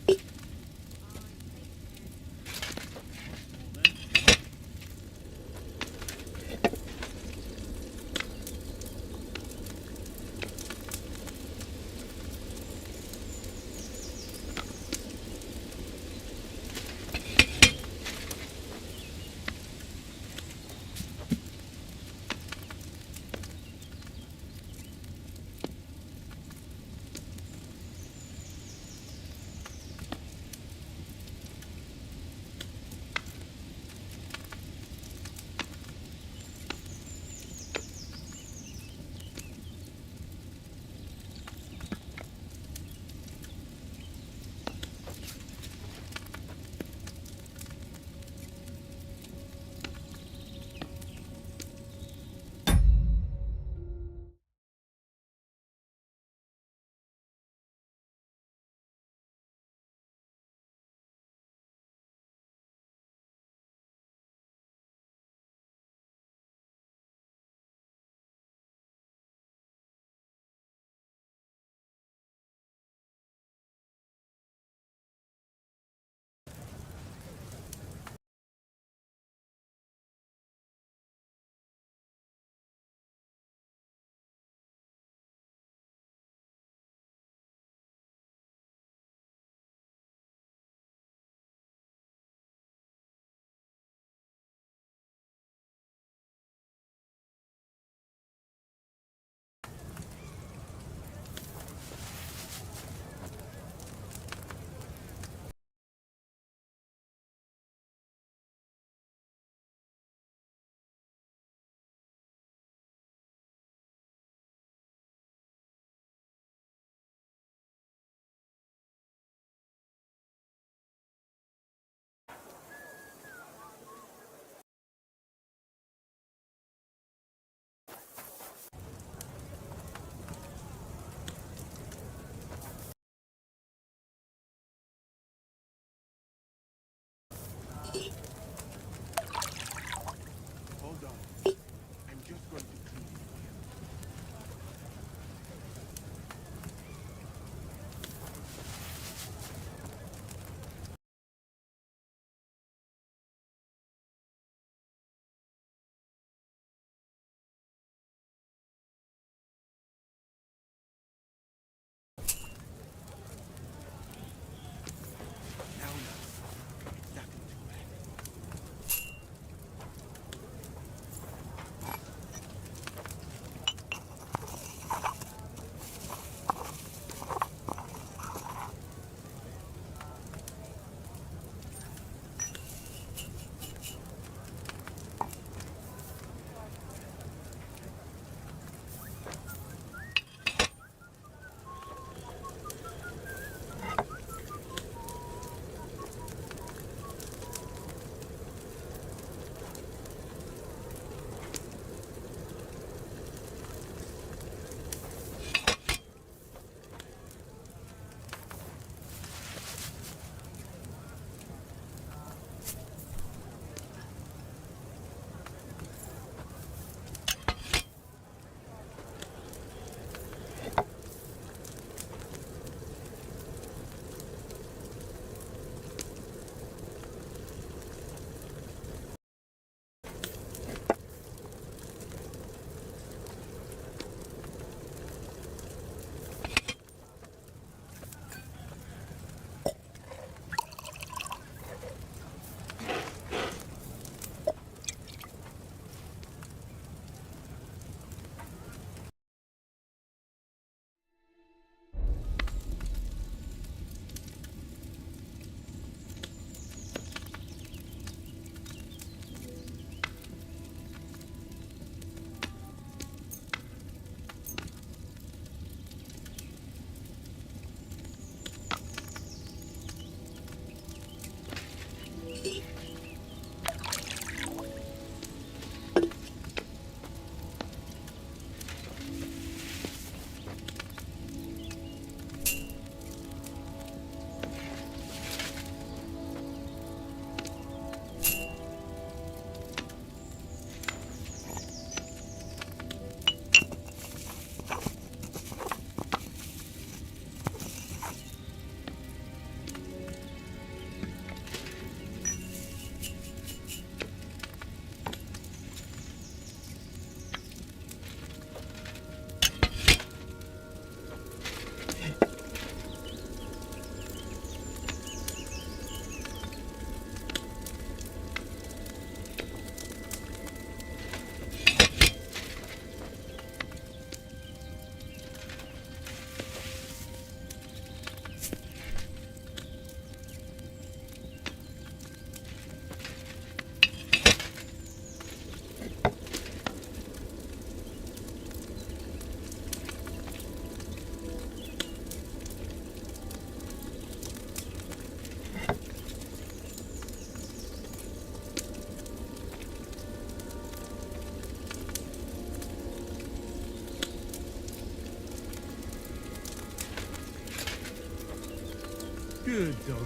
S8: Good doggy.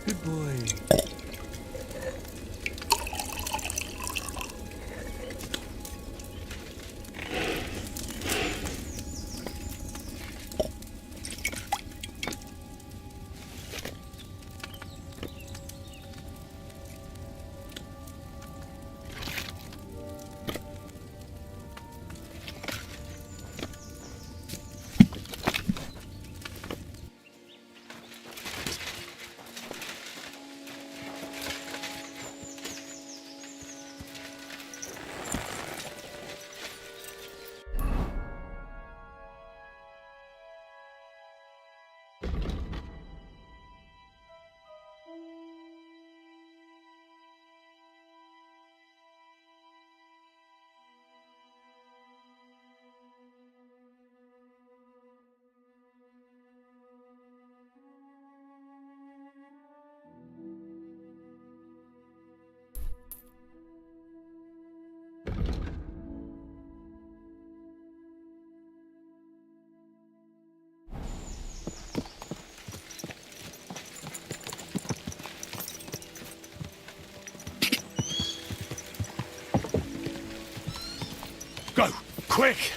S8: Good boy.
S17: Go, quick!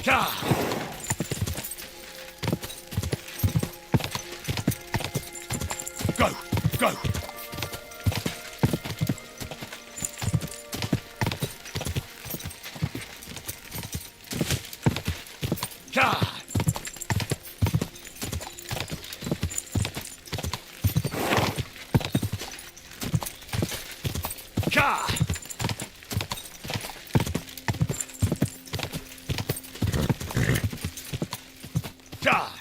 S17: Ka! Go, go! Ka! Ka! Ka!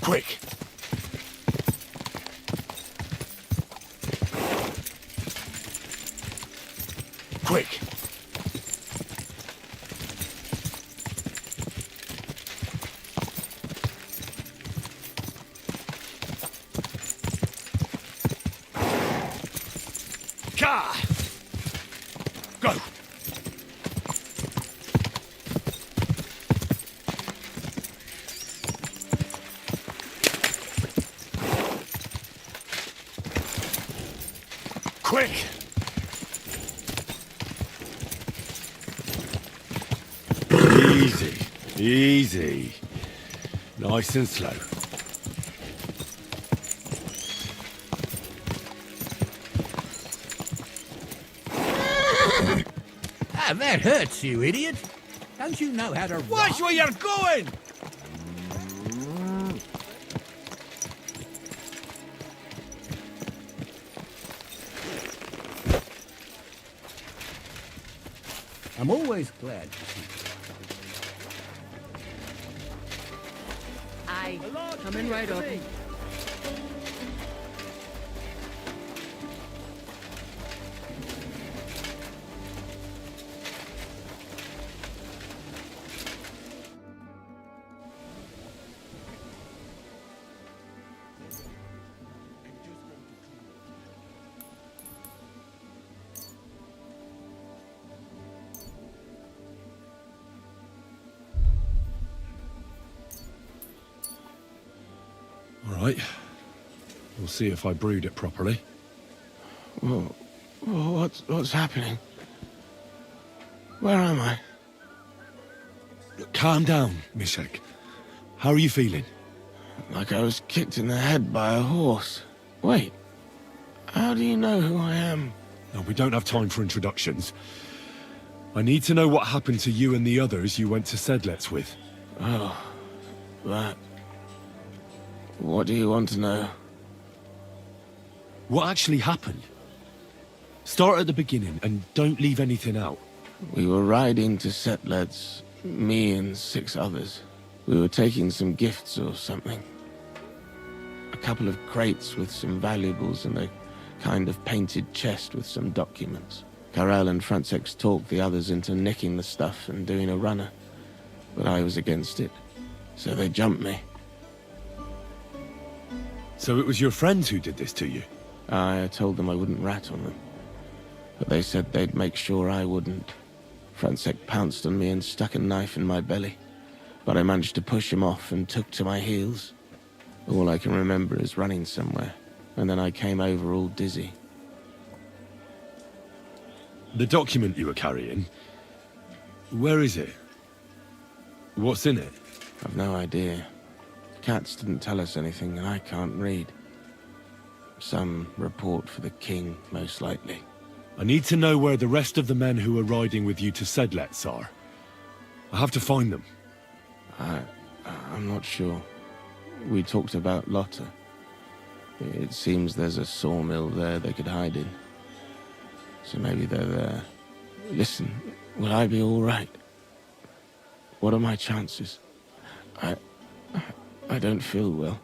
S17: Quick! Quick! Ka! Go! Quick!
S1: Easy, easy. Nice and slow.
S4: Ah, that hurts, you idiot. Don't you know how to
S19: Watch where you're going!
S4: I'm always glad to see you.
S20: Aye, coming right up.
S17: All right. We'll see if I brewed it properly.
S11: Whoa. What's happening? Where am I?
S1: Calm down, Mishek. How are you feeling?
S11: Like I was kicked in the head by a horse. Wait. How do you know who I am?
S1: No, we don't have time for introductions. I need to know what happened to you and the others you went to Sedlets with.
S11: Oh. What do you want to know?
S1: What actually happened? Start at the beginning and don't leave anything out.
S11: We were riding to Settlers, me and 6 others. We were taking some gifts or something. A couple of crates with some valuables and a kind of painted chest with some documents. Karel and Francex talked the others into nicking the stuff and doing a runner, but I was against it, so they jumped me.
S1: So it was your friends who did this to you?
S11: I told them I wouldn't rat on them, but they said they'd make sure I wouldn't. Francex pounced on me and stuck a knife in my belly, but I managed to push him off and took to my heels. All I can remember is running somewhere, and then I came over all dizzy.
S1: The document you were carrying, where is it? What's in it?
S11: I've no idea. Cats didn't tell us anything, and I can't read. Some report for the king, most likely.
S1: I need to know where the rest of the men who are riding with you to Sedlets are. I have to find them.
S11: I'm not sure. We talked about Lotta. It seems there's a sawmill there they could hide in. So maybe they're there. Listen, will I be all right? What are my chances? I don't feel well.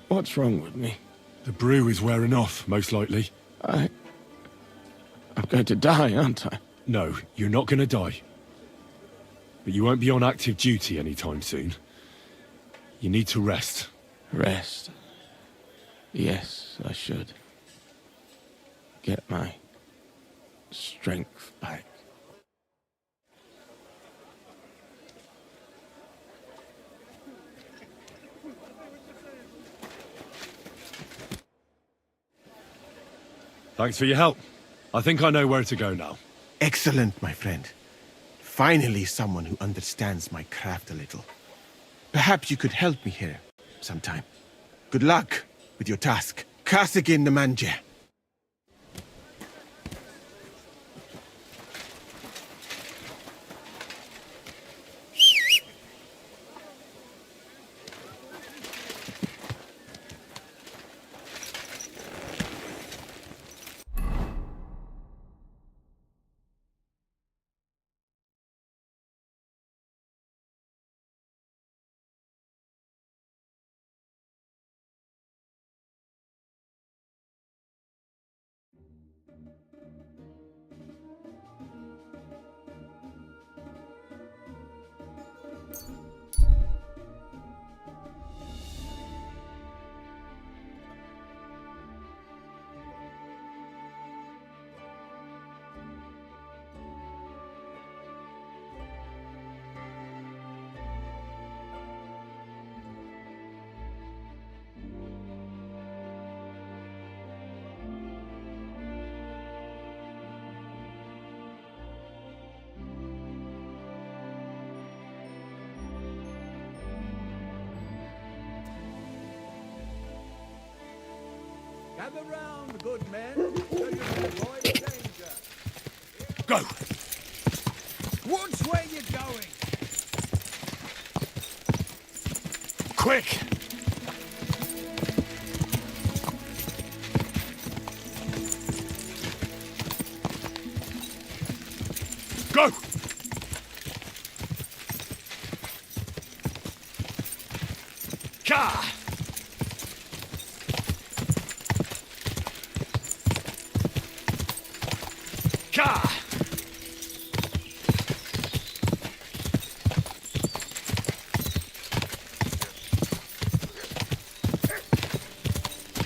S11: What's wrong with me?
S1: The brew is wearing off, most likely.
S11: I'm going to die, aren't I?
S1: No, you're not going to die. But you won't be on active duty anytime soon. You need to rest.
S11: Rest? Yes, I should. Get my strength back.
S1: Thanks for your help. I think I know where to go now.
S11: Excellent, my friend. Finally someone who understands my craft a little. Perhaps you could help me here sometime. Good luck with your task. Kasagin the Manje.
S7: Gather round, good men, so you can avoid danger.
S1: Go!
S7: Watch where you're going.
S1: Quick! Go! Ka! Ka!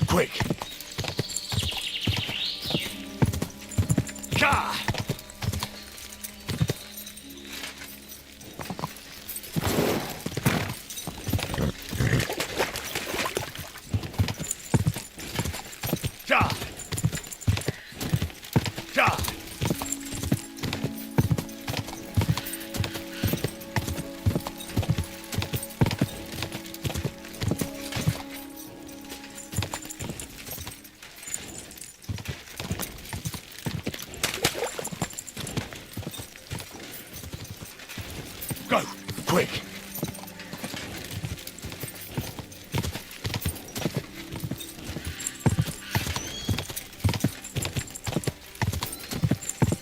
S1: Quick! Ka! Ka! Ka! Go! Quick!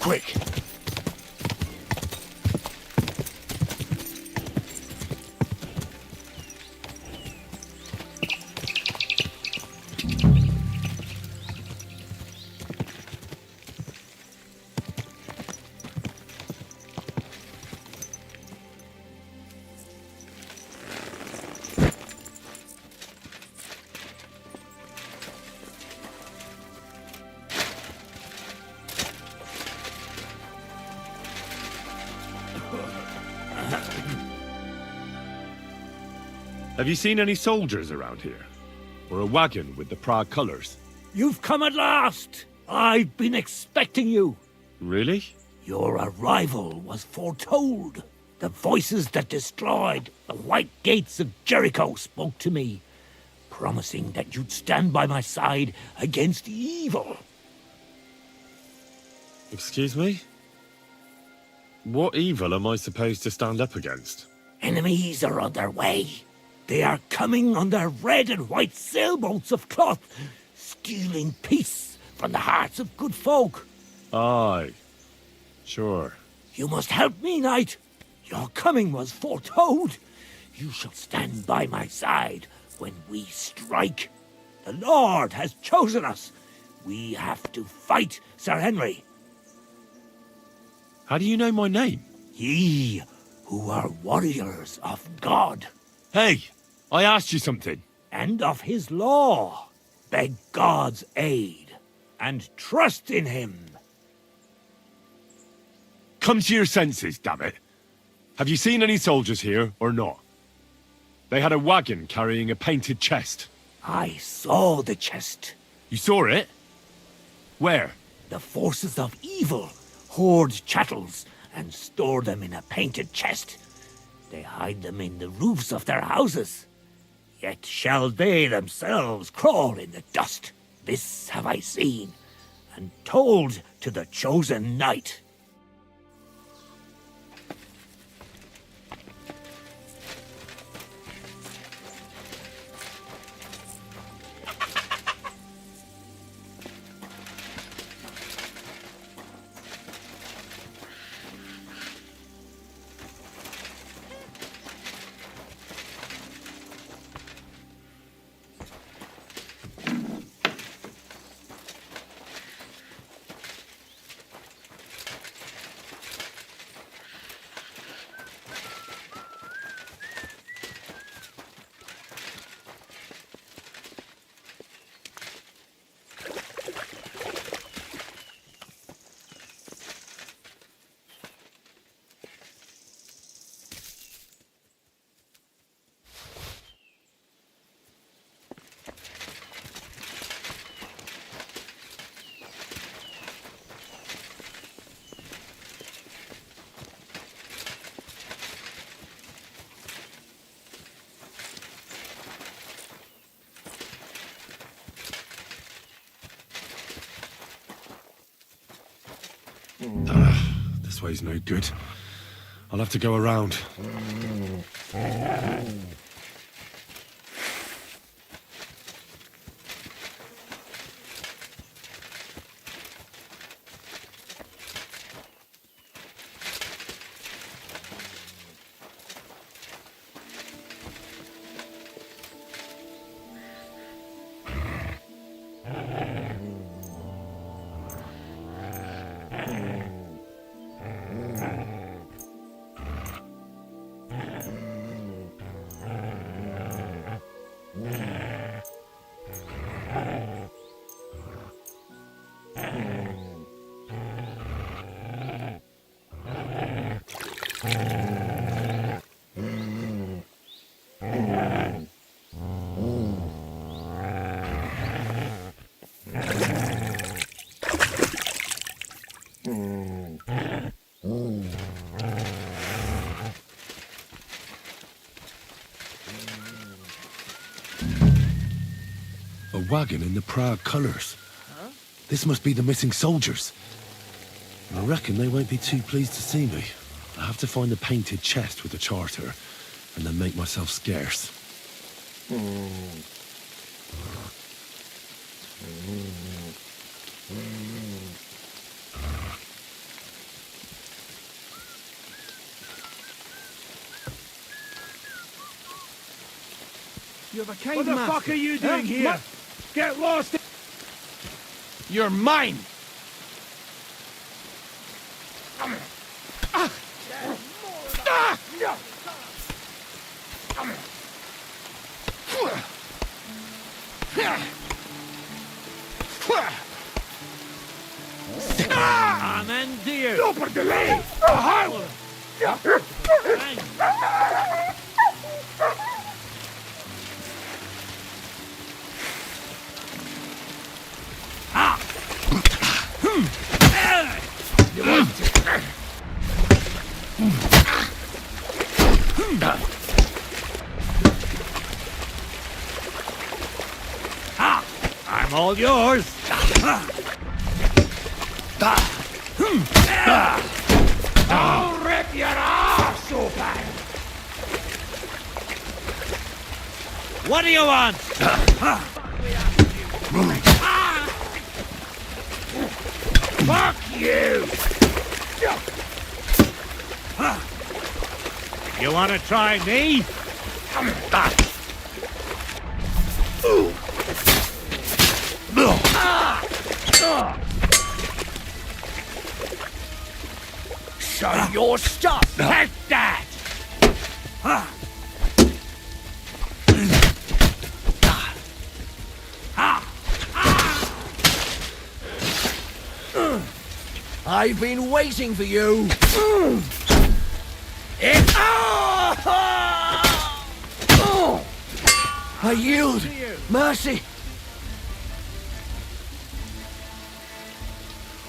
S7: quick.
S1: Have you seen any soldiers around here? Or a wagon with the Prague colours?
S21: You've come at last! I've been expecting you!
S1: Really?
S21: Your arrival was foretold. The voices that destroyed the white gates of Jericho spoke to me, promising that you'd stand by my side against evil.
S1: Excuse me? What evil am I supposed to stand up against?
S21: Enemies are on their way. They are coming on their red and white sailboats of cloth, stealing peace from the hearts of good folk.
S1: Aye. Sure.
S21: You must help me, knight. Your coming was foretold. You shall stand by my side when we strike. The Lord has chosen us. We have to fight Sir Henry.
S1: How do you know my name?
S21: Ye who are warriors of God.
S1: Hey, I asked you something.
S21: And of his law. Beg God's aid and trust in him.
S1: Come to your senses, damn it. Have you seen any soldiers here or not? They had a wagon carrying a painted chest.
S21: I saw the chest.
S1: You saw it? Where?
S21: The forces of evil hoard chattels and store them in a painted chest. They hide them in the roofs of their houses. Yet shall they themselves crawl in the dust. This have I seen, and told to the chosen knight.
S1: This way's no good. I'll have to go around. A wagon in the Prague colours.
S21: Huh?
S1: This must be the missing soldiers. I reckon they won't be too pleased to see me. I have to find the painted chest with the charter, and then make myself scarce.
S10: You have a kind
S13: What the
S10: master.
S13: fuck are you doing here? Get lost!
S11: You're mine!
S21: Amen, dear.
S10: Super delay!
S21: I'm all yours.
S10: I'll rip your ass open!
S21: What do you want?
S10: Fuck you!
S21: You want to try me?
S10: Show your stuff!
S21: Take that!
S9: I've been waiting for you. I yield. Mercy.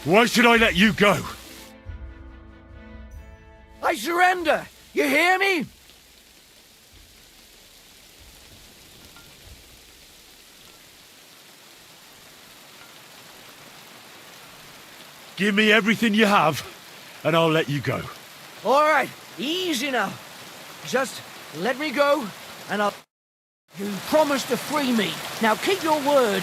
S1: Why should I let you go?
S9: I surrender. You hear me?
S1: Give me everything you have, and I'll let you go.
S9: All right, easy now. Just let me go, and I'll... You promised to free me. Now keep your word.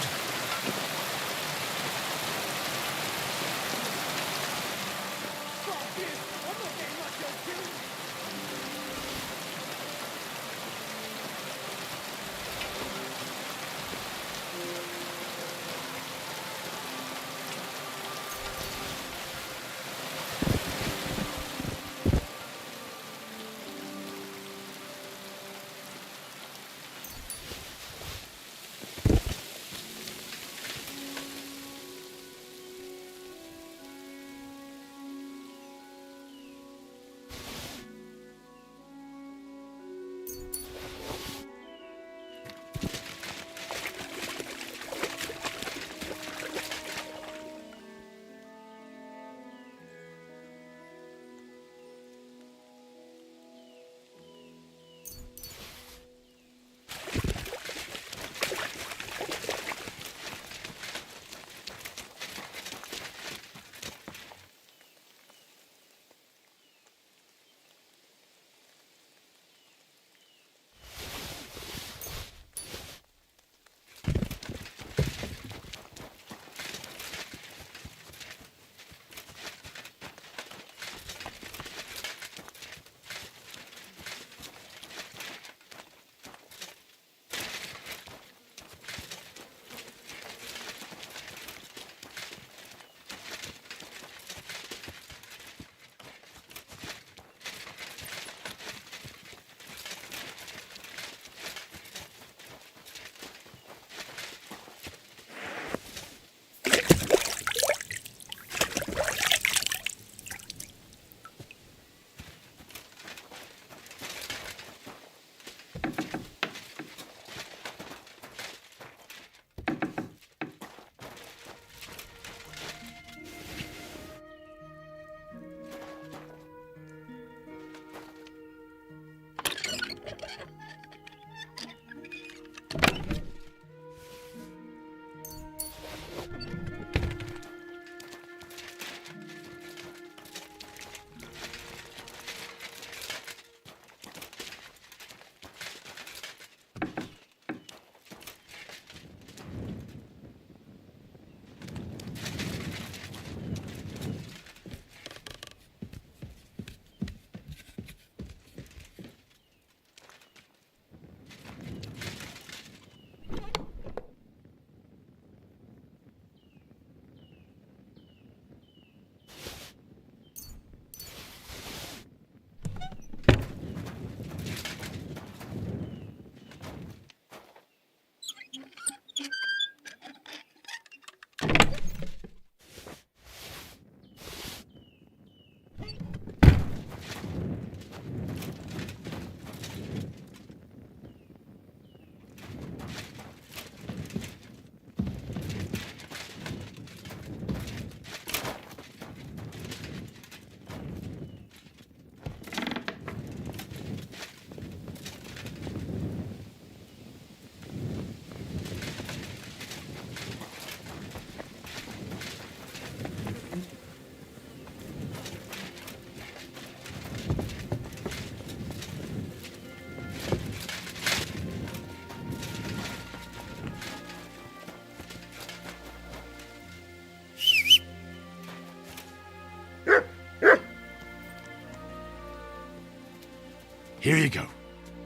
S1: Here you go.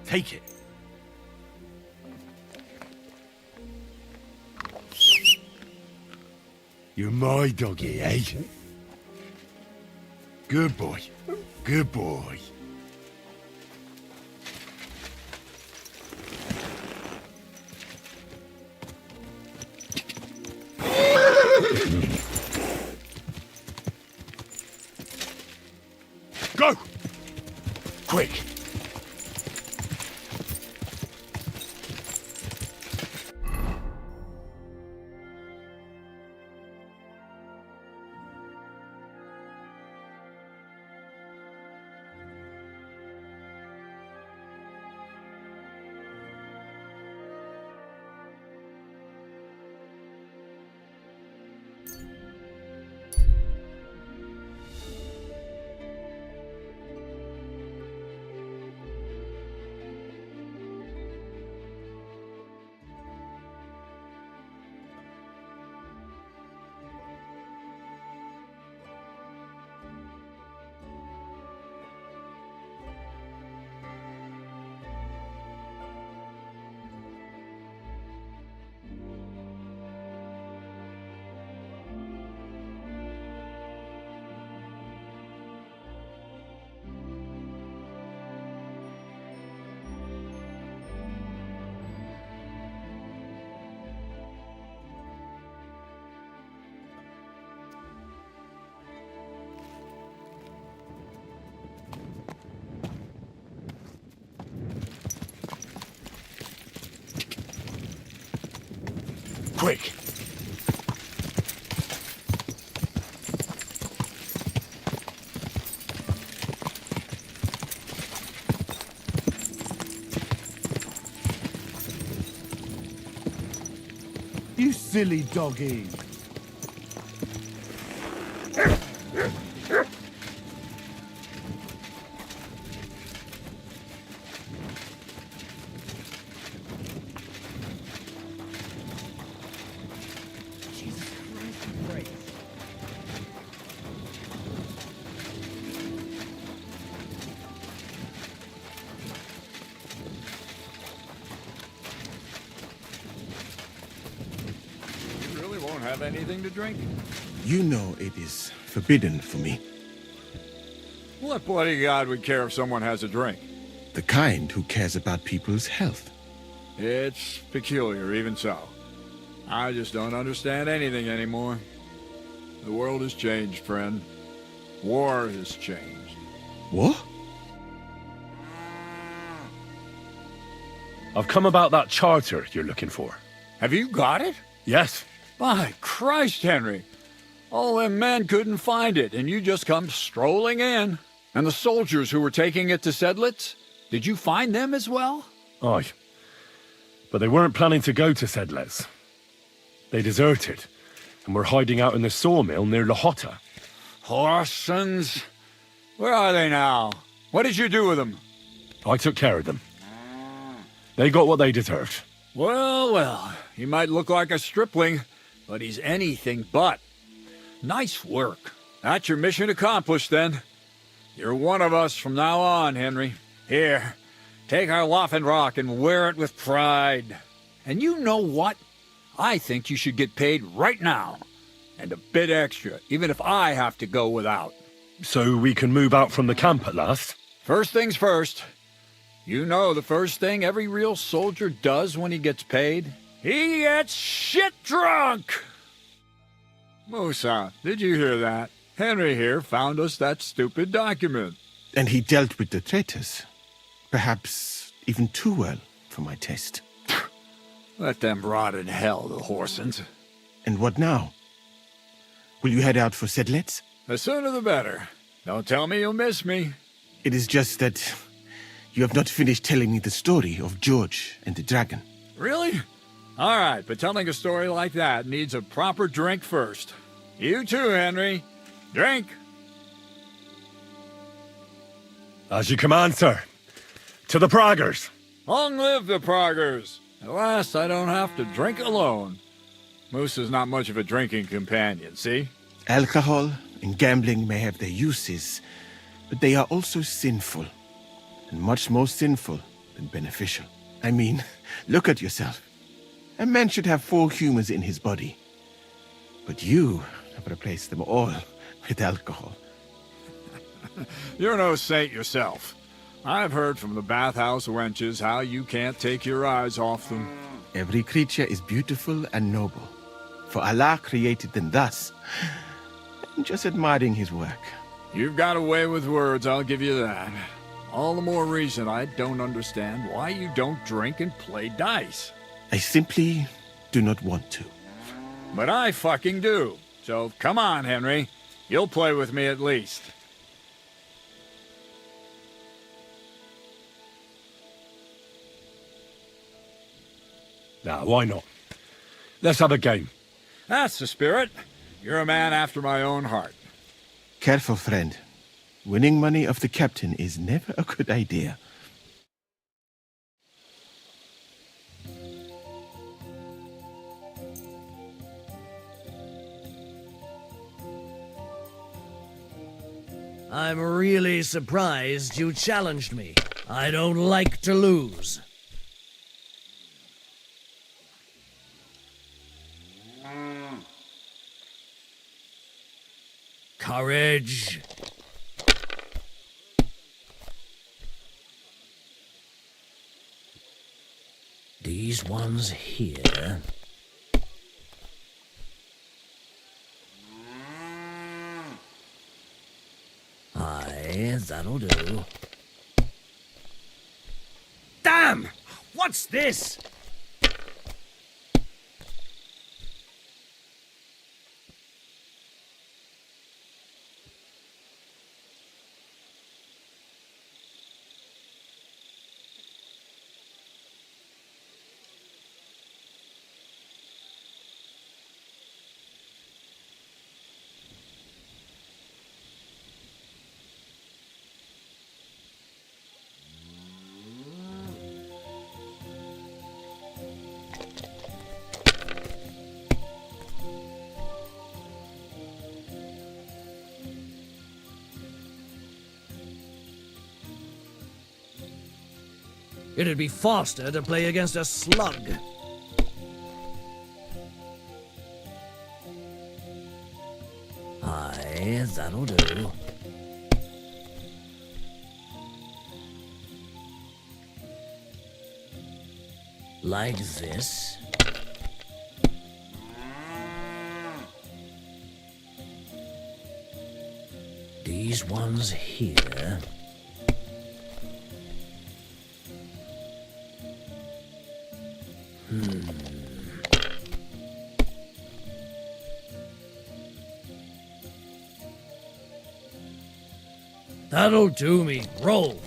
S1: Take it. You're my doggy, eh? Good boy. Good boy. Go! Quick! Quick!
S10: You silly doggy.
S7: Have anything to drink?
S11: You know it is forbidden for me.
S7: What bodyguard would care if someone has a drink?
S11: The kind who cares about people's health.
S7: It's peculiar, even so. I just don't understand anything anymore. The world has changed, friend. War has changed.
S11: What?
S17: I've come about that charter you're looking for.
S7: Have you got it?
S17: Yes.
S7: By Christ, Henry. All them men couldn't find it, and you just come strolling in. And the soldiers who were taking it to Sedlitz, did you find them as well?
S17: Aye. But they weren't planning to go to Sedlitz. They deserted, and were hiding out in the sawmill near Lahota.
S7: Horsons. Where are they now? What did you do with them?
S17: I took care of them. They got what they deserved.
S7: Well, well, he might look like a stripling, but he's anything but. Nice work. That's your mission accomplished, then. You're one of us from now on, Henry. Here, take our Loffenrock and wear it with pride. And you know what? I think you should get paid right now. And a bit extra, even if I have to go without.
S17: So we can move out from the camp at last?
S7: First things first. You know the first thing every real soldier does when he gets paid? He gets shit drunk! Musa, did you hear that? Henry here found us that stupid document.
S11: And he dealt with the traitors. Perhaps even too well for my taste.
S7: Let them rot in hell, the Horsens.
S11: And what now? Will you head out for Sedlitz?
S7: The sooner the better. Don't tell me you'll miss me.
S11: It is just that you have not finished telling me the story of George and the dragon.
S7: Really? All right, but telling a story like that needs a proper drink first. You too, Henry. Drink.
S17: As you command, sir. To the Praggers.
S7: Long live the Praggers. At last, I don't have to drink alone. Moose is not much of a drinking companion, see?
S11: Alcohol and gambling may have their uses, but they are also sinful. and much more sinful than beneficial. I mean, look at yourself. A man should have 4 humors in his body. But you have replaced them all with alcohol.
S7: You're no saint yourself. I've heard from the bathhouse wenches how you can't take your eyes off them.
S11: Every creature is beautiful and noble, for Allah created them thus. I'm just admiring his work.
S7: You've got a way with words, I'll give you that. All the more reason I don't understand why you don't drink and play dice.
S11: I simply do not want to.
S7: But I fucking do. So come on, Henry. You'll play with me at least.
S17: Now, why not? Let's have a game.
S7: That's the spirit. You're a man after my own heart.
S11: Careful, friend. Winning money of the captain is never a good idea.
S9: I'm really surprised you challenged me. I don't like to lose. Courage. These ones here. Aye, that'll do. Damn! What's this? It'd be faster to play against a slug. Aye, that'll do. Like this. These ones here. That'll do me. Roll.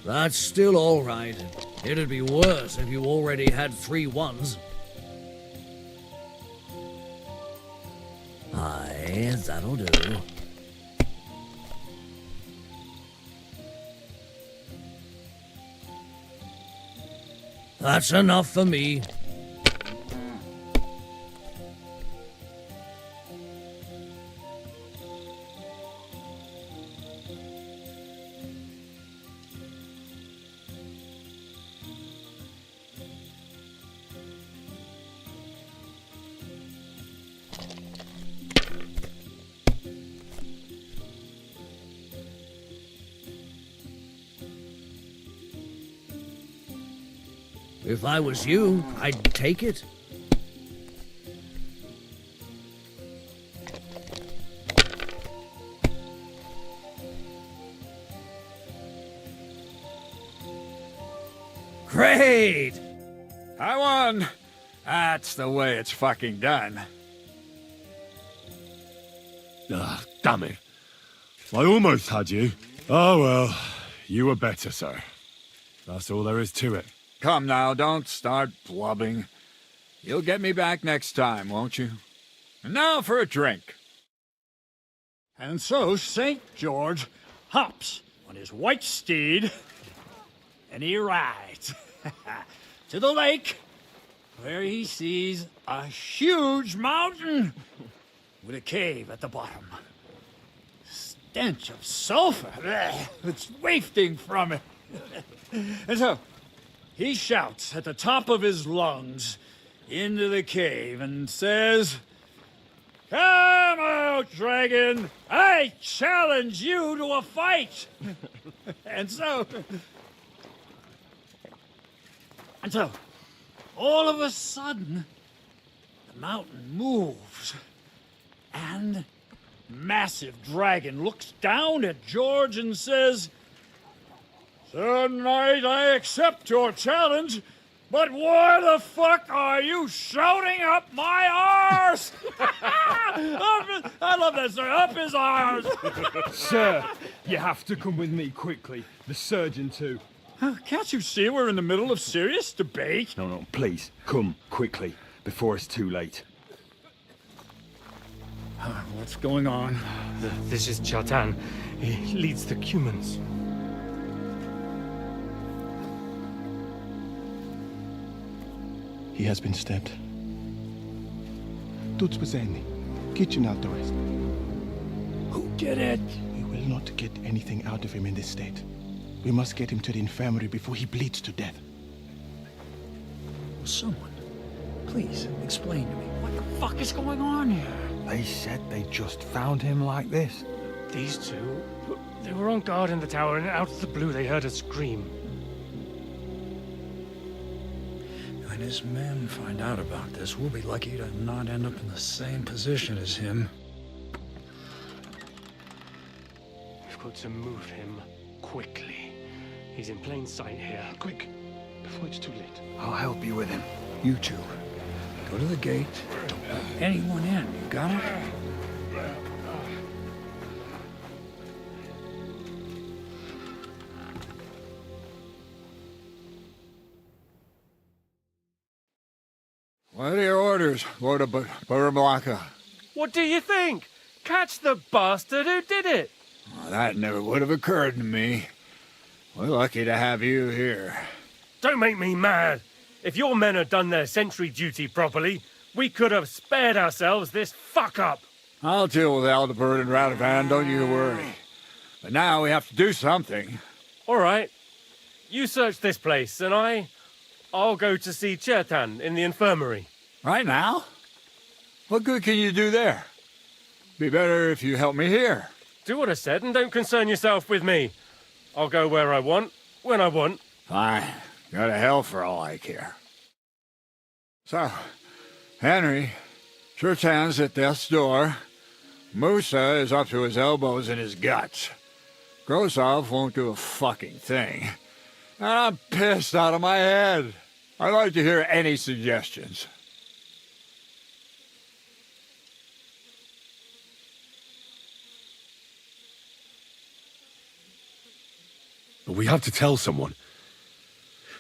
S9: That's still all right. It'd be worse if you already had 3 ones. Aye, that'll do. That's enough for me. If I was you, I'd take it. Great!
S7: I won! That's the way it's fucking done.
S17: Ah, damn it. I almost had you. Oh well, you were better, sir. That's all there is to it.
S7: Come now, don't start blubbing. You'll get me back next time, won't you? And now for a drink. And so St. George hops on his white steed, and he rides to the lake, where he sees a huge mountain with a cave at the bottom. Stench of sulfur that's wafting from it. And so he shouts at the top of his lungs into the cave and says, "Come out, dragon! I challenge you to a fight!" And so, all of a sudden, the mountain moves, and massive dragon looks down at George and says, "Sir Knight, I accept your challenge, but why the fuck are you shouting up my arse?" I love that, sir. Up his arse.
S13: Sir, you have to come with me quickly. The surgeon too.
S7: Can't you see we're in the middle of serious debate?
S13: No, please, come quickly, before it's too late.
S7: What's going on?
S2: This is Chatan. He leads the Cumans.
S11: He has been stabbed. Tut's bezeni. Kitchen out the rest.
S7: Who did it?
S11: We will not get anything out of him in this state. We must get him to the infirmary before he bleeds to death.
S7: Someone, please explain to me what the fuck is going on here.
S8: They said they just found him like this.
S2: These two, they were on guard in the tower, and out of the blue they heard a scream.
S7: When his men find out about this, we'll be lucky to not end up in the same position as him.
S2: We've got to move him quickly. He's in plain sight here.
S11: Quick, before it's too late.
S7: I'll help you with him. You two, go to the gate. Don't let anyone in. You got it? What are your orders, Lord of Bohemia?
S2: What do you think? Catch the bastard who did it!
S7: Well, that never would have occurred to me. We're lucky to have you here.
S2: Don't make me mad. If your men had done their sentry duty properly, we could have spared ourselves this fuck-up.
S7: I'll deal with Aldebert and Radovan, don't you worry. But now we have to do something.
S2: All right. You search this place, and I'll go to see Chertan in the infirmary.
S7: Right now? What good can you do there? Be better if you help me here.
S2: Do what I said, and don't concern yourself with me. I'll go where I want, when I want.
S7: Fine. Go to hell for all I care. So, Henry, Chertan's at death's door. Musa is up to his elbows in his guts. Grosov won't do a fucking thing. And I'm pissed out of my head. I'd like to hear any suggestions.
S17: We have to tell someone.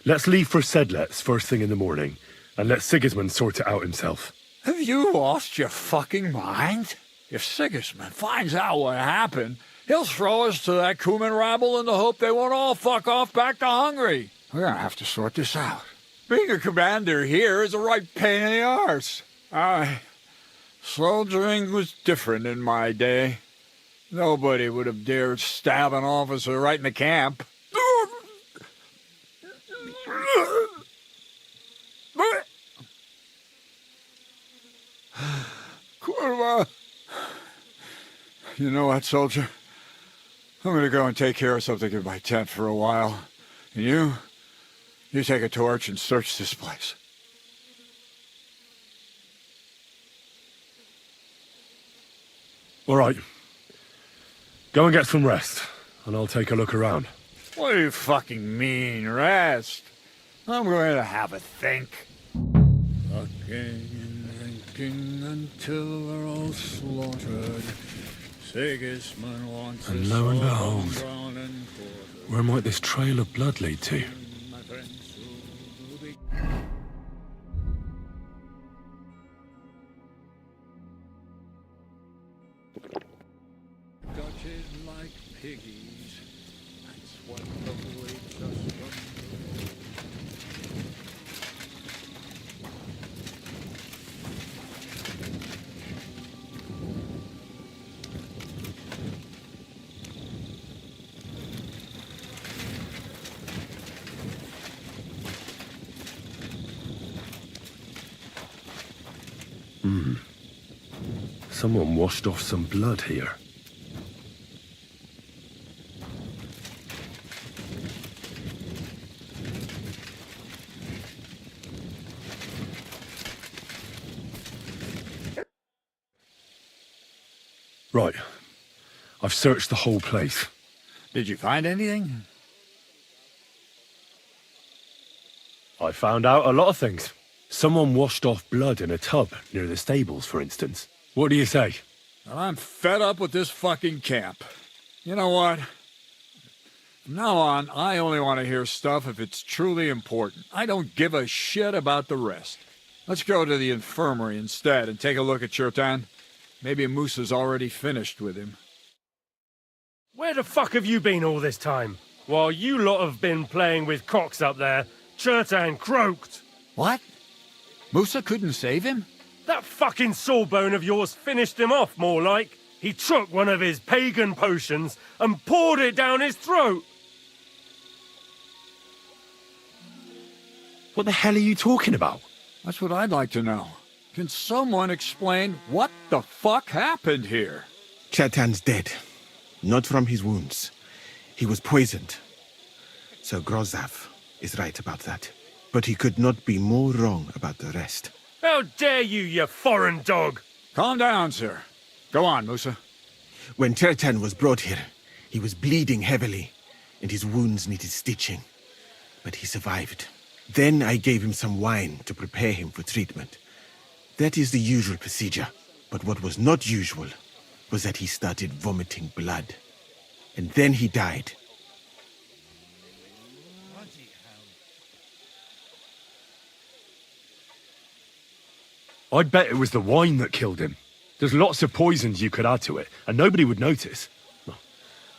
S17: Let's leave for Sedlets first thing in the morning, and let Sigismund sort it out himself.
S7: Have you lost your fucking mind? If Sigismund finds out what happened, he'll throw us to that Kuman rabble in the hope they won't all fuck off back to Hungary. We're gonna have to sort this out. Being a commander here is a right pain in the arse. Soldiering was different in my day. Nobody would have dared stab an officer right in the camp. Kurva! You know what, soldier? I'm gonna go and take care of something in my tent for a while. And you take a torch and search this place.
S17: All right. Go and get some rest, and I'll take a look around.
S7: What do you fucking mean, rest? I'm going to have a think. Fucking and thinking until we're all slaughtered. Sigismund wants
S17: And lo and behold, where might this trail of blood lead to?
S7: Like piggies. That's what motivates us from...
S17: Someone washed off some blood here. Right. I've searched the whole place.
S7: Did you find anything?
S17: I found out a lot of things. Someone washed off blood in a tub near the stables, for instance. What do you say?
S7: Well, I'm fed up with this fucking camp. You know what? From now on, I only want to hear stuff if it's truly important. I don't give a shit about the rest. Let's go to the infirmary instead and take a look at Chertan. Maybe Musa's already finished with him.
S13: Where the fuck have you been all this time? While you lot have been playing with cocks up there, Chertan croaked.
S7: What? Musa couldn't save him?
S13: That fucking sawbone of yours finished him off, more like. He took one of his pagan potions and poured it down his throat.
S17: What the hell are you talking about?
S7: That's what I'd like to know. Can someone explain what the fuck happened here?
S11: Chertan's dead. Not from his wounds. He was poisoned. So Grozav is right about that. But he could not be more wrong about the rest.
S13: How dare you, you foreign dog!
S7: Calm down, sir. Go on, Musa.
S11: When Chertan was brought here, he was bleeding heavily, and his wounds needed stitching. But he survived. Then I gave him some wine to prepare him for treatment. That is the usual procedure. But what was not usual was that he started vomiting blood. And then he died.
S17: I'd bet it was the wine that killed him. There's lots of poisons you could add to it, and nobody would notice. Well,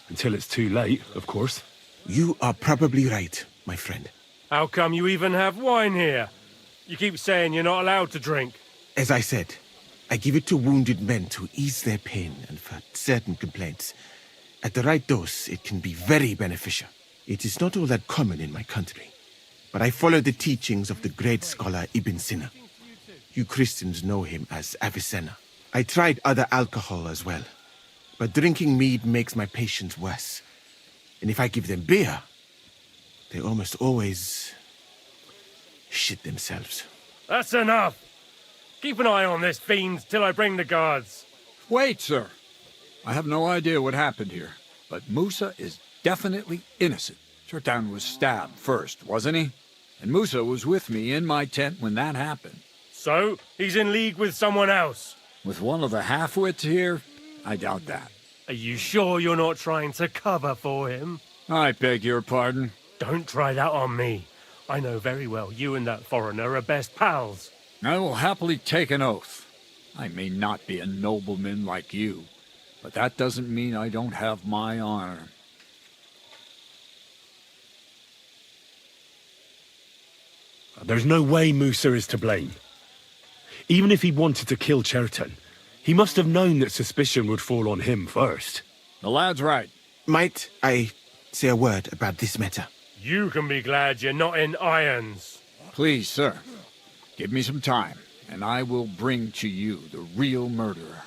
S17: until it's too late, of course.
S11: You are probably right, my friend.
S13: How come you even have wine here? You keep saying you're not allowed to drink.
S11: As I said, I give it to wounded men to ease their pain and for certain complaints. At the right dose, it can be very beneficial. It is not all that common in my country, but I follow the teachings of the great scholar Ibn Sina. You Christians know him as Avicenna. I tried other alcohol as well, but drinking mead makes my patients worse. And if I give them beer, they almost always shit themselves.
S13: That's enough! Keep an eye on this fiend till I bring the guards.
S7: Wait, sir. I have no idea what happened here, but Musa is definitely innocent. Chertan was stabbed first, wasn't he? And Musa was with me in my tent when that happened.
S13: So, he's in league with someone else?
S7: With one of the half-wits here? I doubt that.
S13: Are you sure you're not trying to cover for him?
S7: I beg your pardon.
S13: Don't try that on me. I know very well you and that foreigner are best pals.
S7: I will happily take an oath. I may not be a nobleman like you, but that doesn't mean I don't have my honor.
S17: There's no way Musa is to blame. Even if he wanted to kill Chertan, he must have known that suspicion would fall on him first.
S7: The lad's right.
S11: Might I say a word about this matter?
S13: You can be glad you're not in irons.
S7: Please, sir. Give me some time, and I will bring to you the real murderer.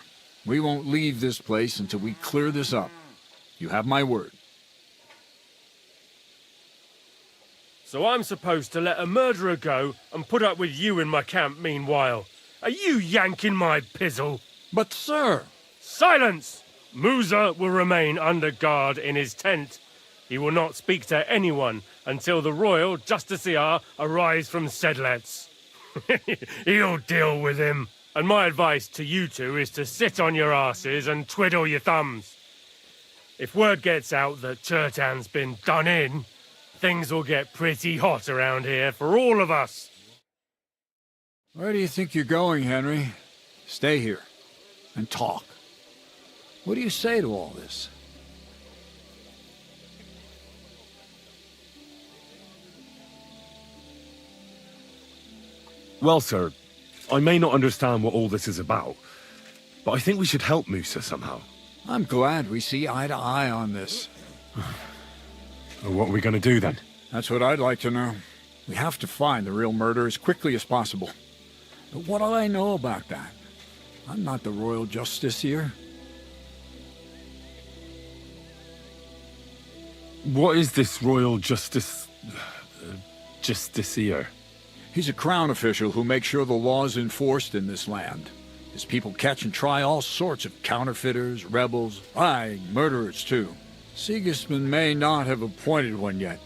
S7: We won't leave this place until we clear this up. You have my word.
S13: So I'm supposed to let a murderer go and put up with you in my camp meanwhile. Are you yanking my pizzle?
S7: But, sir...
S13: Silence! Musa will remain under guard in his tent. He will not speak to anyone until the royal justiciar arrives from Sedlets. He'll deal with him. And my advice to you two is to sit on your asses and twiddle your thumbs. If word gets out that Chertan's been done in, things will get pretty hot around here for all of us.
S7: Where do you think you're going, Henry? Stay here and talk. What do you say to all this?
S17: Well, sir, I may not understand what all this is about, but I think we should help Musa somehow.
S7: I'm glad we see eye to eye on this.
S17: Well, what are we going to do then?
S7: That's what I'd like to know. We have to find the real murderer as quickly as possible. But what do I know about that? I'm not the royal justiciar.
S17: What is this royal justiciar?
S7: He's a crown official who makes sure the law is enforced in this land. His people catch and try all sorts of counterfeiters, rebels, aye, murderers too. Sigismund may not have appointed one yet,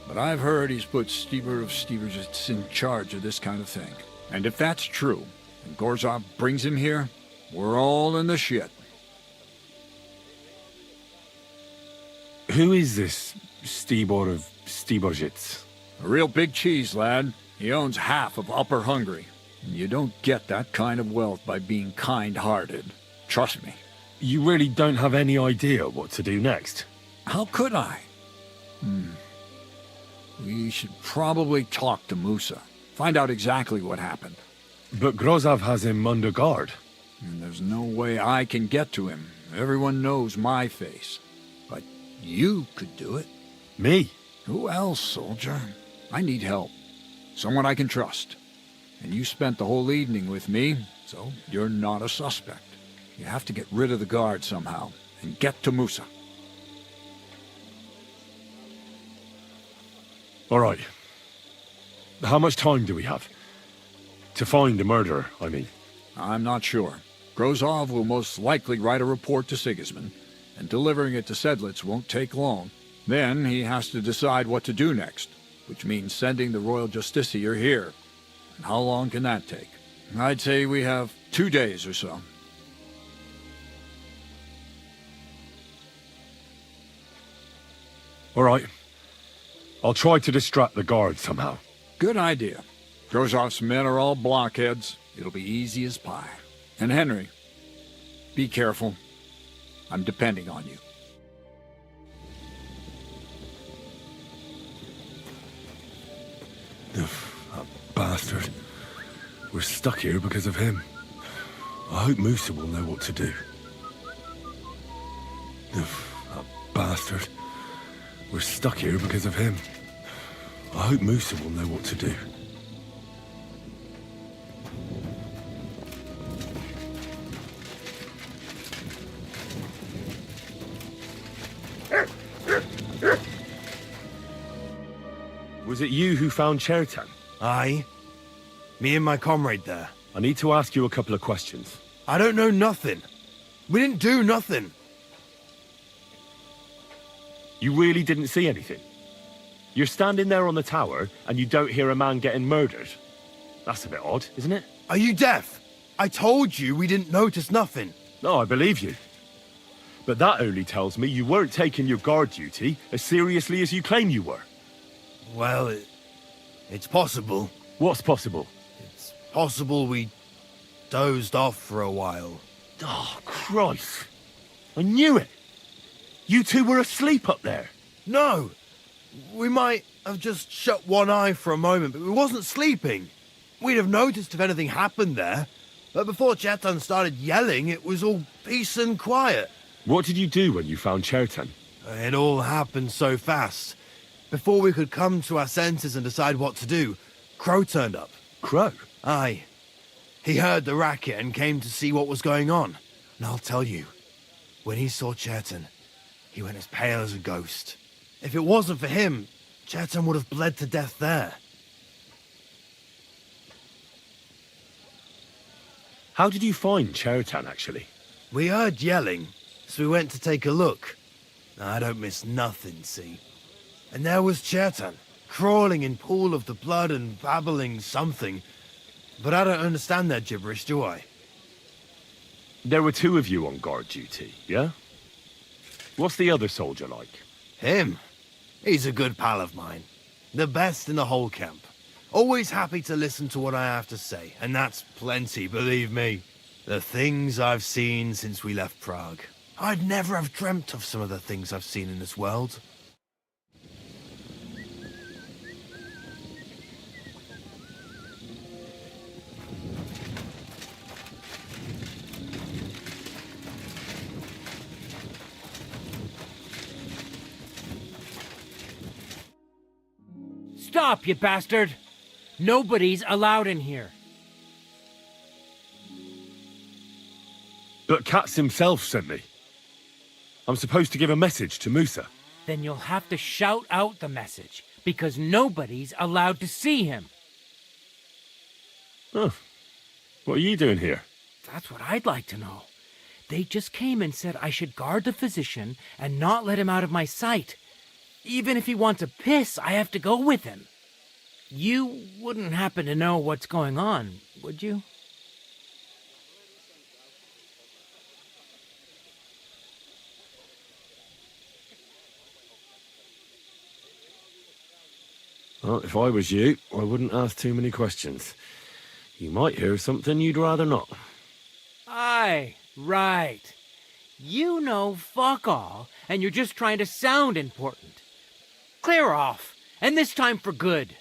S7: but I've heard he's put Stever of Steversitz in charge of this kind of thing. And if that's true, and Gorzov brings him here, we're all in the shit.
S17: Who is this Stibor of Steversitz?
S7: A real big cheese, lad. He owns half of Upper Hungary. And you don't get that kind of wealth by being kind-hearted. Trust me.
S17: You really don't have any idea what to do next?
S7: How could I? We should probably talk to Musa. Find out exactly what happened.
S17: But Grozov has him under guard.
S7: And there's no way I can get to him. Everyone knows my face. But you could do it.
S17: Me?
S7: Who else, soldier? I need help. Someone I can trust. And you spent the whole evening with me, so you're not a suspect. You have to get rid of the guard somehow, and get to Musa.
S17: All right. How much time do we have? To find the murderer, I mean.
S7: I'm not sure. Grozov will most likely write a report to Sigismund, and delivering it to Sedlitz won't take long. Then he has to decide what to do next, which means sending the Royal Justiciar here. And how long can that take? I'd say we have 2 days or so.
S17: All right. I'll try to distract the guard somehow.
S7: Good idea. Grozov's men are all blockheads. It'll be easy as pie. And Henry, be careful. I'm depending on you.
S17: That bastard. We're stuck here because of him. I hope Musa will know what to do. That bastard. We're stuck here because of him. I hope Musa will know what to do. Was it you who found Chertan?
S10: Aye. Me and my comrade there.
S17: I need to ask you a couple of questions.
S10: I don't know nothing. We didn't do nothing.
S17: You really didn't see anything? You're standing there on the tower, and you don't hear a man getting murdered? That's a bit odd, isn't it?
S10: Are you deaf? I told you we didn't notice nothing.
S17: No, I believe you. But that only tells me you weren't taking your guard duty as seriously as you claim you were.
S10: Well, it's possible.
S17: What's possible?
S10: It's possible we dozed off for a while.
S17: Oh, Christ. I knew it. You two were asleep up there.
S10: No. We might have just shut one eye for a moment, but we wasn't sleeping. We'd have noticed if anything happened there. But before Chertan started yelling, it was all peace and quiet.
S17: What did you do when you found Chertan?
S10: It all happened so fast. Before we could come to our senses and decide what to do, Crow turned up.
S17: Crow?
S10: Aye. He heard the racket and came to see what was going on. And I'll tell you, when he saw Chertan, he went as pale as a ghost. If it wasn't for him, Chertan would have bled to death there.
S17: How did you find Chertan, actually?
S10: We heard yelling, so we went to take a look. I don't miss nothing, see? And there was Chertan, crawling in pool of the blood and babbling something. But I don't understand their gibberish, do I?
S17: There were two of you on guard duty, yeah? What's the other soldier like?
S10: Him? He's a good pal of mine. The best in the whole camp. Always happy to listen to what I have to say, and that's plenty, believe me. The things I've seen since we left Prague. I'd never have dreamt of some of the things I've seen in this world.
S12: Stop, you bastard! Nobody's allowed in here.
S17: But Katz himself sent me. I'm supposed to give a message to Musa.
S12: Then you'll have to shout out the message, because nobody's allowed to see him.
S17: Oh. What are you doing here?
S12: That's what I'd like to know. They just came and said I should guard the physician and not let him out of my sight. Even if he wants a piss, I have to go with him. You wouldn't happen to know what's going on, would you?
S17: Well, if I was you, I wouldn't ask too many questions. You might hear something you'd rather not.
S12: Aye, right. You know fuck all, and you're just trying to sound important. Clear off, and this time for good.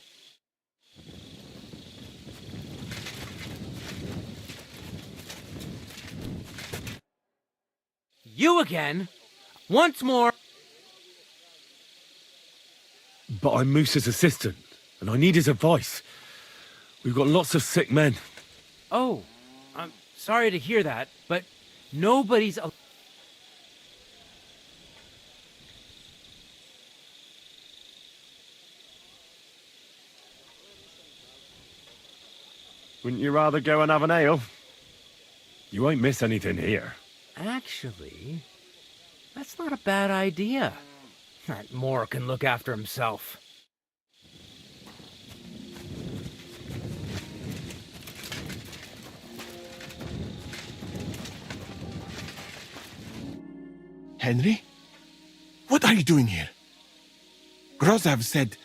S12: You again? Once more.
S17: But I'm Musa's assistant, and I need his advice. We've got lots of sick men.
S12: Oh, I'm sorry to hear that, but nobody's...
S17: Wouldn't you rather go and have an ale? You won't miss anything here.
S12: Actually, that's not a bad idea. That Moore can look after himself.
S11: Henry? What are you doing here? Grozov said...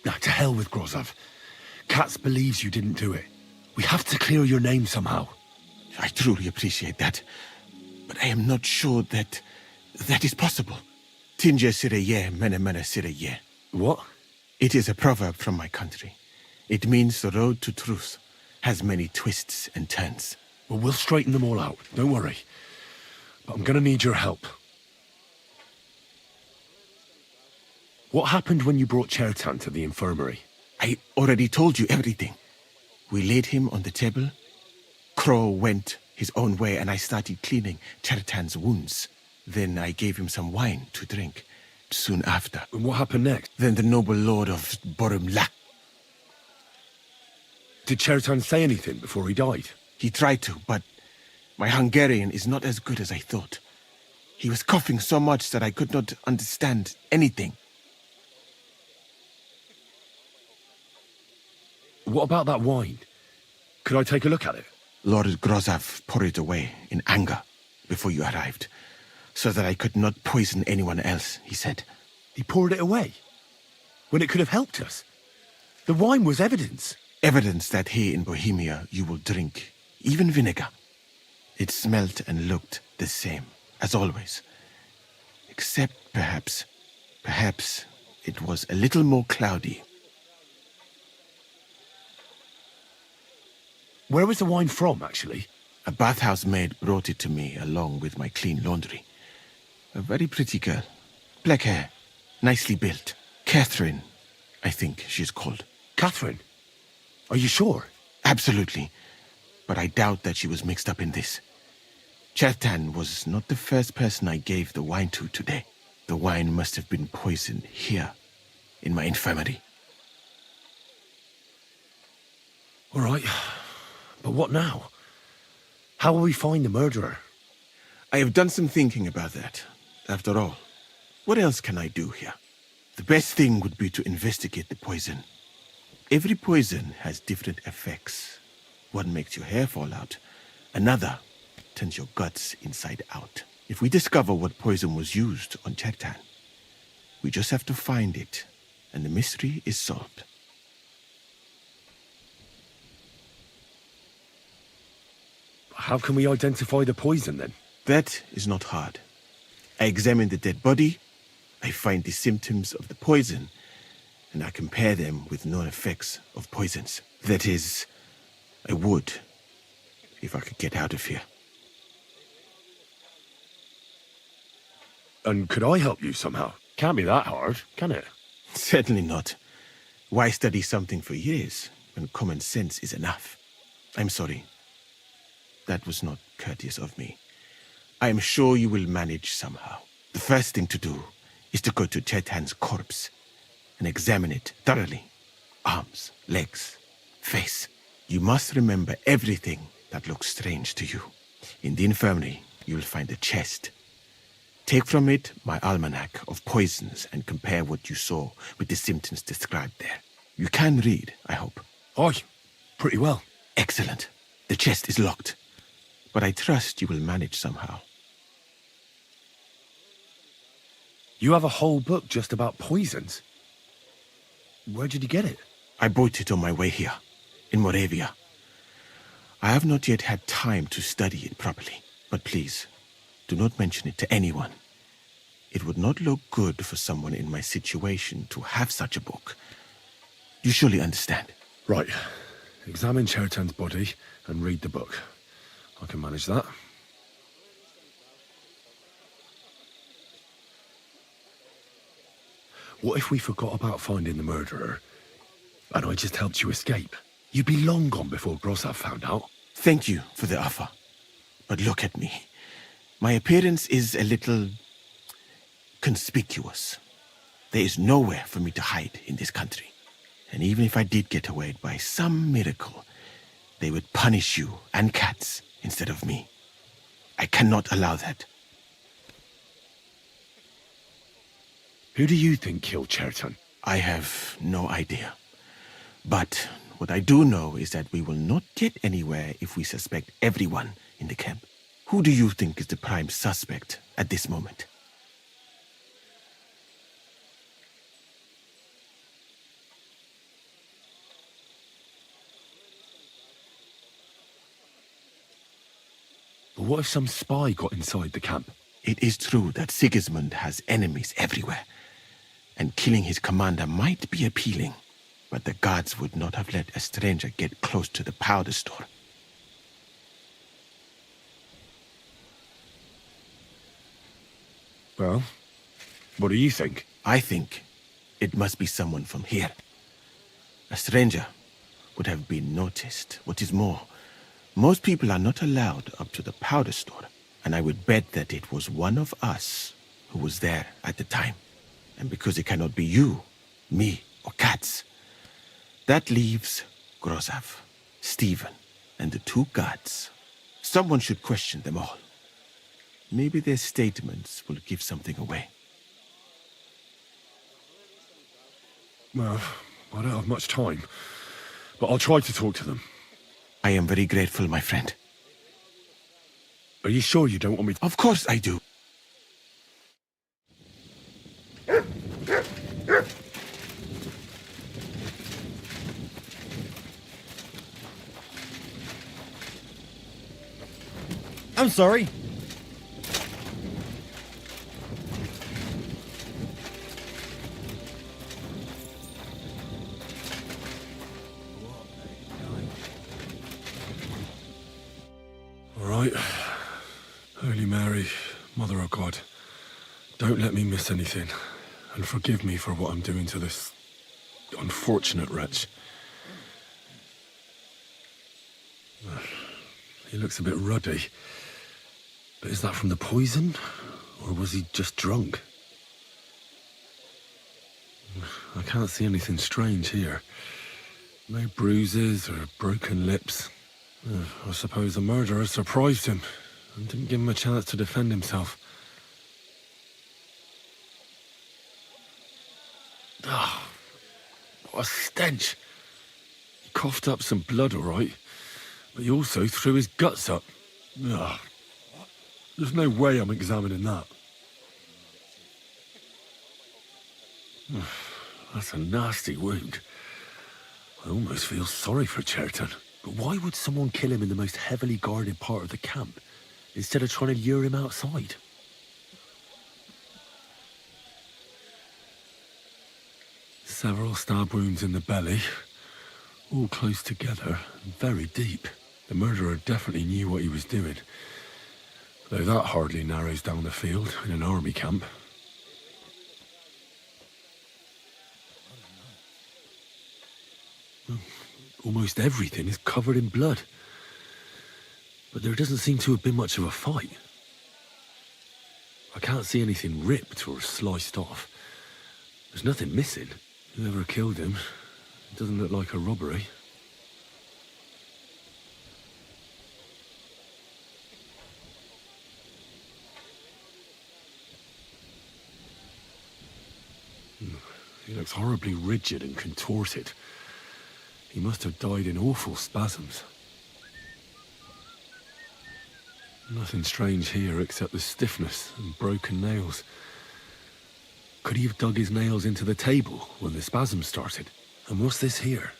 S1: Now, to hell with Grozov. Katz believes you didn't do it. We have to clear your name somehow.
S11: I truly appreciate that. But I am not sure that is possible. Tinge sireye, mene mene sireye.
S1: What?
S11: It is a proverb from my country. It means the road to truth has many twists and turns.
S1: Well, we'll straighten them all out. Don't worry. But I'm gonna need your help. What happened when you brought Chertan to the infirmary?
S11: I already told you everything. We laid him on the table. Crow went his own way and I started cleaning Chertan's wounds. Then I gave him some wine to drink. Soon after.
S1: And what happened next?
S11: Then the noble lord of Bohemia.
S1: Did Chertan say anything before he died?
S11: He tried to, but my Hungarian is not as good as I thought. He was coughing so much that I could not understand anything.
S1: What about that wine? Could I take a look at it?
S11: Lord Grozov poured it away in anger before you arrived, so that I could not poison anyone else, he said.
S1: He poured it away? When it could have helped us? The wine was evidence.
S11: Evidence that here in Bohemia you will drink, even vinegar. It smelt and looked the same, as always. Except perhaps it was a little more cloudy.
S1: Where was the wine from, actually?
S11: A bathhouse maid brought it to me along with my clean laundry. A very pretty girl. Black hair, nicely built. Catherine, I think she's called.
S1: Catherine? Are you sure?
S11: Absolutely. But I doubt that she was mixed up in this. Chertan was not the first person I gave the wine to today. The wine must have been poisoned here, in my infirmary.
S1: All right. But what now? How will we find the murderer?
S11: I have done some thinking about that. After all, what else can I do here? The best thing would be to investigate the poison. Every poison has different effects. One makes your hair fall out. Another turns your guts inside out. If we discover what poison was used on Chertan, we just have to find it, and the mystery is solved.
S1: How can we identify the poison, then?
S11: That is not hard. I examine the dead body, I find the symptoms of the poison, and I compare them with known effects of poisons. That is, I would, if I could get out of here.
S1: And could I help you somehow? Can't be that hard, can it?
S11: Certainly not. Why study something for years when common sense is enough? I'm sorry. That was not courteous of me. I am sure you will manage somehow. The first thing to do is to go to Chetan's corpse and examine it thoroughly. Arms, legs, face. You must remember everything that looks strange to you. In the infirmary, you will find a chest. Take from it my almanac of poisons and compare what you saw with the symptoms described there. You can read, I hope.
S17: Aye, pretty well.
S11: Excellent. The chest is locked, but I trust you will manage somehow.
S17: You have a whole book just about poisons? Where did you get it?
S11: I bought it on my way here, in Moravia. I have not yet had time to study it properly, but please, do not mention it to anyone. It would not look good for someone in my situation to have such a book. You surely understand.
S17: Right. Examine Chetan's body and read the book. I can manage that. What if we forgot about finding the murderer and I just helped you escape? You'd be long gone before Grossav found out.
S11: Thank you for the offer. But look at me. My appearance is a little conspicuous. There is nowhere for me to hide in this country. And even if I did get away by some miracle, they would punish you and cats instead of me. I cannot allow that.
S17: Who do you think killed Chetan?
S11: I have no idea. But what I do know is that we will not get anywhere if we suspect everyone in the camp. Who do you think is the prime suspect at this moment?
S17: But what if some spy got inside the camp?
S11: It is true that Sigismund has enemies everywhere, and killing his commander might be appealing, but the guards would not have let a stranger get close to the powder store.
S17: Well, what do you think?
S11: I think it must be someone from here. A stranger would have been noticed. What is more, most people are not allowed up to the powder store, and I would bet that it was one of us who was there at the time. And because it cannot be you, me, or Katz, that leaves Grossav, Stephen, and the two guards. Someone should question them all. Maybe their statements will give something away.
S17: Well, I don't have much time, but I'll try to talk to them.
S11: I am very grateful, my friend.
S17: Are you sure you don't want me to?
S11: Of course I do.
S18: I'm sorry.
S17: All right. Holy Mary, Mother of God, don't let me miss anything, and forgive me for what I'm doing to this unfortunate wretch. He looks a bit ruddy. But is that from the poison? Or was he just drunk? I can't see anything strange here. No bruises or broken lips. I suppose the murderer surprised him and didn't give him a chance to defend himself. Ah, what a stench. He coughed up some blood, all right. But he also threw his guts up. Ugh. There's no way I'm examining that. That's a nasty wound. I almost feel sorry for Chetan. But why would someone kill him in the most heavily guarded part of the camp, instead of trying to lure him outside? Several stab wounds in the belly, all close together and very deep. The murderer definitely knew what he was doing, though that hardly narrows down the field in an army camp. Almost everything is covered in blood. But there doesn't seem to have been much of a fight. I can't see anything ripped or sliced off. There's nothing missing. Whoever killed him, it doesn't look like a robbery. He looks horribly rigid and contorted. He must have died in awful spasms. Nothing strange here except the stiffness and broken nails. Could he have dug his nails into the table when the spasms started? And what's this here?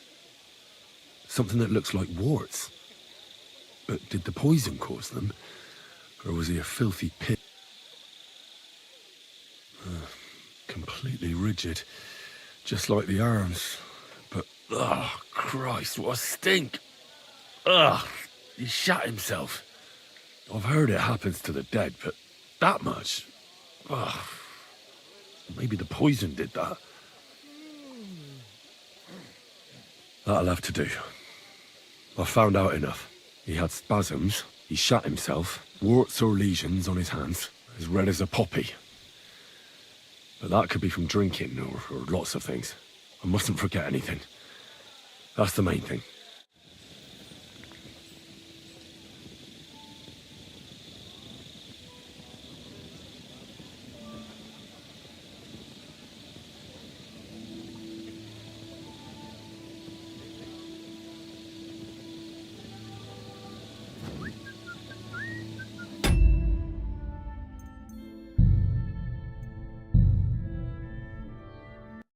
S17: Something that looks like warts. But did the poison cause them? Or was he a filthy pit? Completely rigid. Just like the arms. But, oh, Christ, what a stink! Ugh, he shot himself. I've heard it happens to the dead, but that much? Ugh. Maybe the poison did that. That'll have to do. I've found out enough. He had spasms, he shot himself, warts or lesions on his hands, as red as a poppy. But that could be from drinking or lots of things. I mustn't forget anything. That's the main thing.